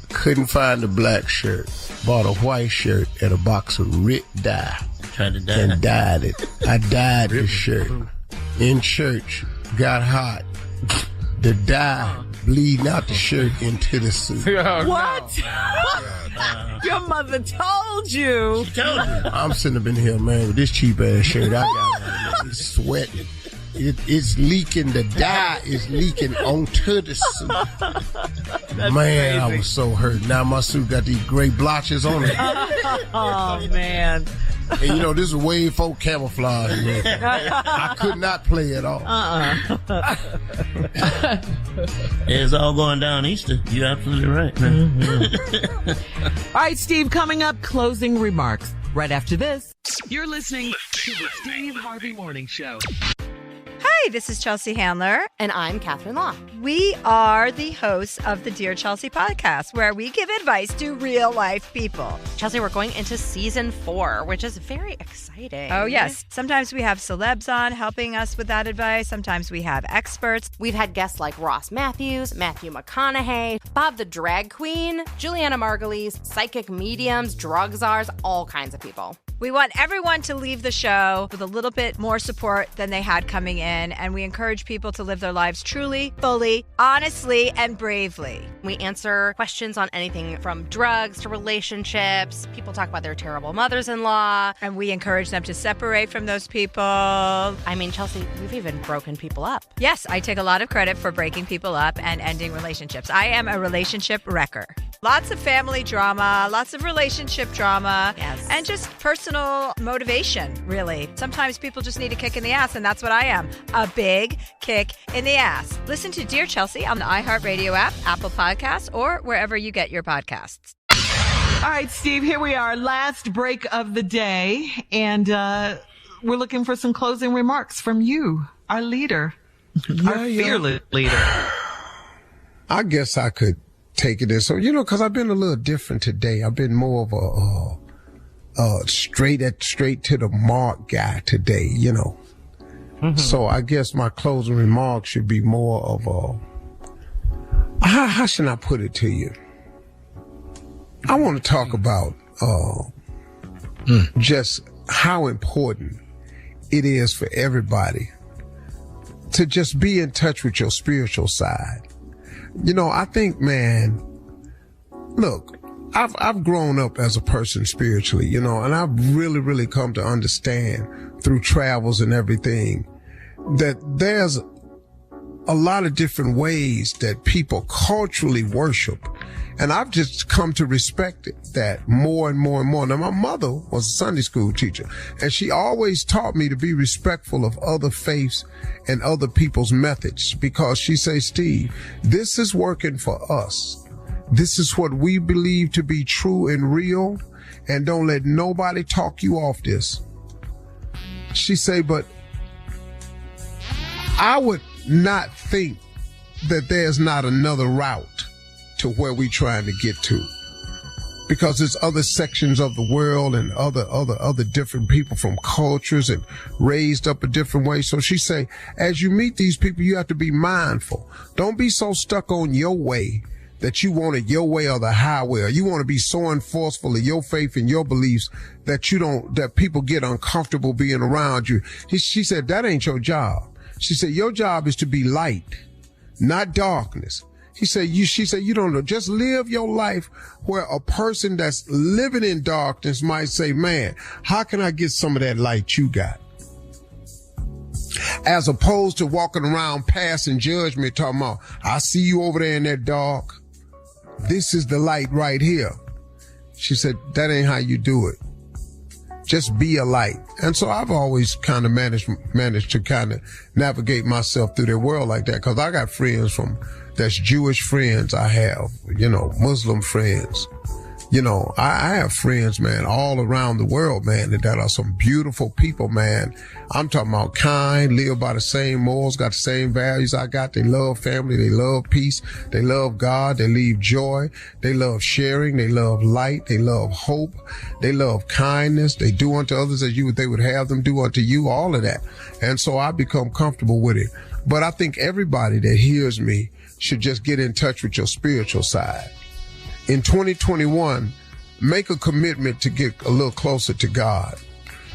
Couldn't find a black shirt. Bought a white shirt and a box of Rit dye. Tried to dye. And dyed it. I dyed the shirt. In church, got hot. The dye bleeding out the shirt into the suit. What? Your mother told you. She told you. I'm sitting up in here, man, with this cheap ass shirt I got. It's sweating. It's leaking. The dye is leaking onto the suit. Man, crazy. I was so hurt. Now my suit got these gray blotches on it. Oh, man. And you know, this is way before camouflage. I could not play at all. It's all going down Easter. You're absolutely right. Mm-hmm. All right, Steve, coming up, closing remarks right after this. You're listening to the Steve Harvey Morning Show. Hi, this is Chelsea Handler. And I'm Catherine Law. We are the hosts of the Dear Chelsea podcast, where we give advice to real life people. Chelsea, we're going into season 4, which is very exciting. Oh, yes. Sometimes we have celebs on helping us with that advice. Sometimes we have experts. We've had guests like Ross Matthews, Matthew McConaughey, Bob the Drag Queen, Juliana Margulies, psychic mediums, drug czars, all kinds of people. We want everyone to leave the show with a little bit more support than they had coming in, and we encourage people to live their lives truly, fully, honestly, and bravely. We answer questions on anything from drugs to relationships. People talk about their terrible mothers-in-law. And we encourage them to separate from those people. I mean, Chelsea, we've even broken people up. Yes, I take a lot of credit for breaking people up and ending relationships. I am a relationship wrecker. Lots of family drama, lots of relationship drama, yes, and just personal motivation, really. Sometimes people just need a kick in the ass, and that's what I am, a big kick in the ass. Listen to Dear Chelsea on the iHeart Radio app, Apple Podcasts, or wherever you get your podcasts. All right, Steve, here we are, last break of the day, and we're looking for some closing remarks from you, our leader, our fearless leader. I guess I could take it as so, because I've been a little different today. I've been more of a straight to the mark guy today, Mm-hmm. So I guess my closing remarks should be more of how should I put it to you? I want to talk about just how important it is for everybody to just be in touch with your spiritual side. I think, man, look, I've grown up as a person spiritually, and I've really, really come to understand through travels and everything that there's a lot of different ways that people culturally worship. And I've just come to respect that more and more and more. Now, my mother was a Sunday school teacher, and she always taught me to be respectful of other faiths and other people's methods, because she says, Steve, this is working for us. This is what we believe to be true and real, and don't let nobody talk you off this. She say, but I would not think that there's not another route to where we trying to get to, because there's other sections of the world and other different people from cultures and raised up a different way. So she say, as you meet these people, you have to be mindful. Don't be so stuck on your way that you want it your way or the highway, or you want to be so enforceful of your faith and your beliefs that that people get uncomfortable being around you. She said, that ain't your job. She said, your job is to be light, not darkness. She said, you don't know. Just live your life where a person that's living in darkness might say, man, how can I get some of that light you got? As opposed to walking around passing judgment, talking about, I see you over there in that dark. This is the light right here. She said, that ain't how you do it. Just be a light. And so I've always kind of managed to kind of navigate myself through their world like that, because I got friends that's Jewish friends I have, Muslim friends. I have friends, man, all around the world, man, that are some beautiful people, man. I'm talking about kind, live by the same morals, got the same values I got. They love family. They love peace. They love God. They leave joy. They love sharing. They love light. They love hope. They love kindness. They do unto others as they would have them do unto you, all of that. And so I become comfortable with it. But I think everybody that hears me should just get in touch with your spiritual side. In 2021, make a commitment to get a little closer to God,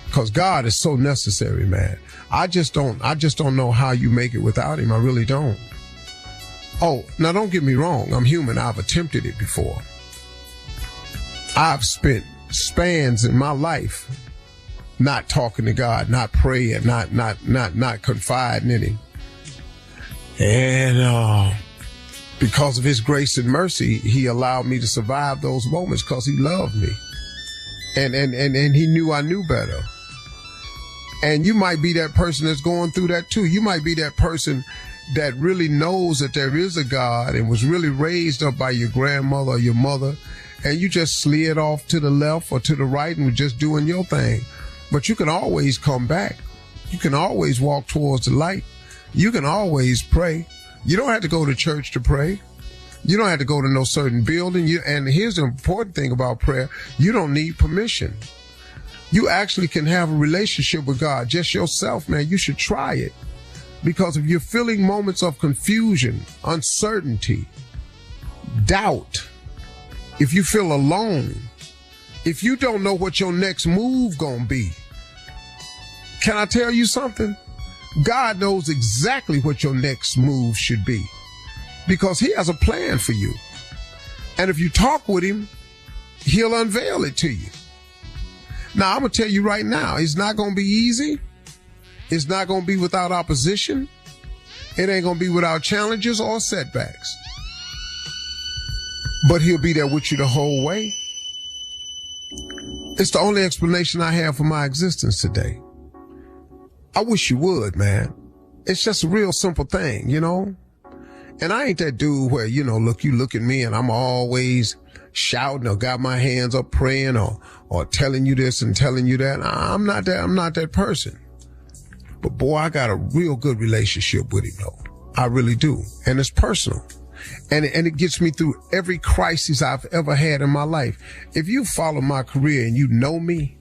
because God is so necessary, man. I just don't know how you make it without him. I really don't. Oh, now don't get me wrong. I'm human. I've attempted it before. I've spent spans in my life not talking to God, not praying, not confiding in him. And, because of his grace and mercy, he allowed me to survive those moments because he loved me. And he knew I knew better. And you might be that person that's going through that too. You might be that person that really knows that there is a God and was really raised up by your grandmother or your mother, and you just slid off to the left or to the right and were just doing your thing. But you can always come back. You can always walk towards the light. You can always pray. You don't have to go to church to pray. You don't have to go to no certain building. And here's the important thing about prayer. You don't need permission. You actually can have a relationship with God just yourself, man. You should try it. Because if you're feeling moments of confusion, uncertainty, doubt, if you feel alone, if you don't know what your next move gonna be, can I tell you something? God knows exactly what your next move should be, because he has a plan for you. And if you talk with him, he'll unveil it to you. Now, I'm going to tell you right now, it's not going to be easy. It's not going to be without opposition. It ain't going to be without challenges or setbacks. But he'll be there with you the whole way. It's the only explanation I have for my existence today. I wish you would, man. It's just a real simple thing, And I ain't that dude where, you look at me and I'm always shouting or got my hands up praying or telling you this and telling you that. I'm not that person. But boy, I got a real good relationship with him though. I really do. And it's personal. And it gets me through every crisis I've ever had in my life. If you follow my career and you know me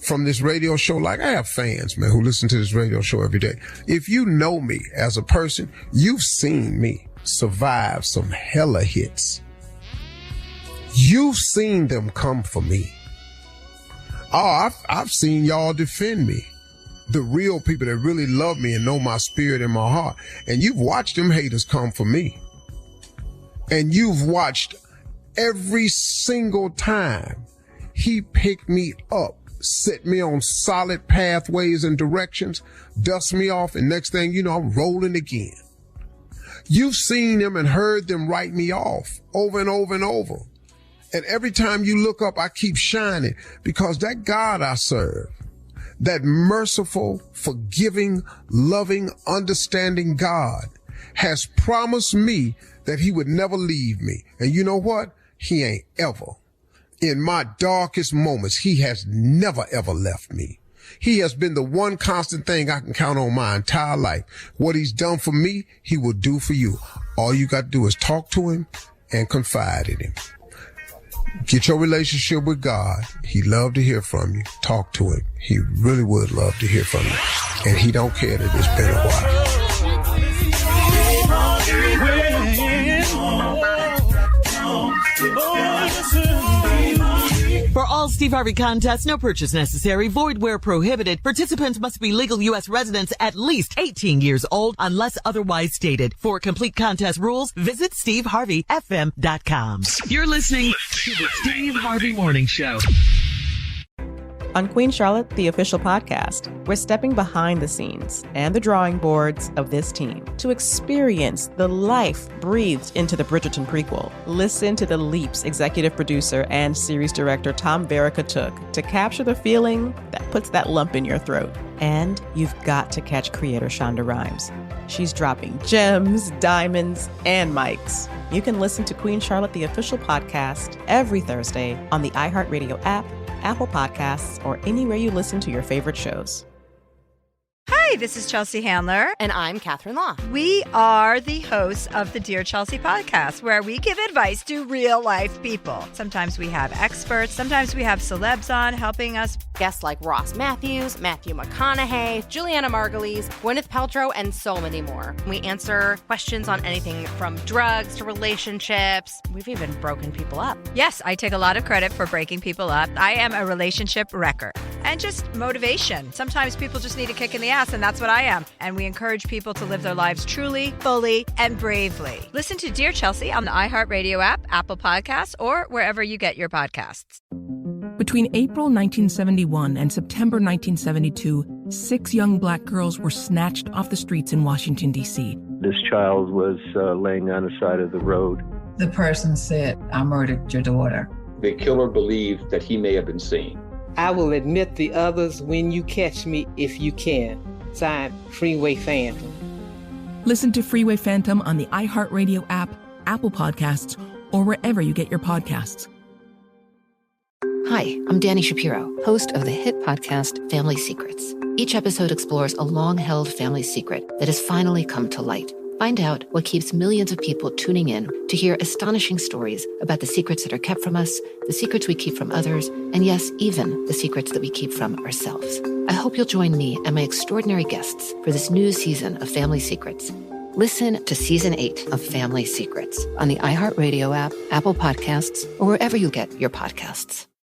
from this radio show, like I have fans, man, who listen to this radio show every day. If you know me as a person, you've seen me survive some hella hits. You've seen them come for me. Oh, I've seen y'all defend me. The real people that really love me and know my spirit and my heart. And you've watched them haters come for me. And you've watched every single time he picked me up, set me on solid pathways and directions, dust me off, and next thing you know, I'm rolling again. You've seen them and heard them write me off over and over and over. And every time you look up, I keep shining, because that God I serve, that merciful, forgiving, loving, understanding God, has promised me that he would never leave me. And you know what? He ain't ever. In my darkest moments, he has never, ever left me. He has been the one constant thing I can count on my entire life. What he's done for me, he will do for you. All you got to do is talk to him and confide in him. Get your relationship with God. He'd love to hear from you. Talk to him. He really would love to hear from you. And he don't care that it's been a while. For all All Steve Harvey contests, no purchase necessary, void where prohibited. Participants must be legal U.S. residents at least 18 years old unless otherwise stated. For complete contest rules, visit SteveHarveyFM.com. You're listening to the Steve Harvey Morning Show. On Queen Charlotte, the official podcast, we're stepping behind the scenes and the drawing boards of this team to experience the life breathed into the Bridgerton prequel. Listen to the leaps executive producer and series director Tom Verica took to capture the feeling that puts that lump in your throat. And you've got to catch creator Shonda Rhimes. She's dropping gems, diamonds, and mics. You can listen to Queen Charlotte, the official podcast, every Thursday on the iHeartRadio app, Apple Podcasts, or anywhere you listen to your favorite shows. Hi, this is Chelsea Handler. And I'm Catherine Law. We are the hosts of the Dear Chelsea podcast, where we give advice to real life people. Sometimes we have experts, sometimes we have celebs on helping us. Guests like Ross Matthews, Matthew McConaughey, Juliana Margulies, Gwyneth Paltrow, and so many more. We answer questions on anything from drugs to relationships. We've even broken people up. Yes, I take a lot of credit for breaking people up. I am a relationship wrecker. And just motivation. Sometimes people just need a kick in the ass, and that's what I am. And we encourage people to live their lives truly, fully, and bravely. Listen to Dear Chelsea on the iHeartRadio app, Apple Podcasts, or wherever you get your podcasts. Between April 1971 and September 1972, 6 young black girls were snatched off the streets in Washington, D.C. This child was laying on the side of the road. The person said, "I murdered your daughter." The killer believed that he may have been seen. I will admit the others when you catch me if you can. Signed, Freeway Phantom. Listen to Freeway Phantom on the iHeartRadio app, Apple Podcasts, or wherever you get your podcasts. Hi, I'm Dani Shapiro, host of the hit podcast Family Secrets. Each episode explores a long-held family secret that has finally come to light. Find out what keeps millions of people tuning in to hear astonishing stories about the secrets that are kept from us, the secrets we keep from others, and yes, even the secrets that we keep from ourselves. I hope you'll join me and my extraordinary guests for this new season of Family Secrets. Listen to Season 8 of Family Secrets on the iHeartRadio app, Apple Podcasts, or wherever you get your podcasts.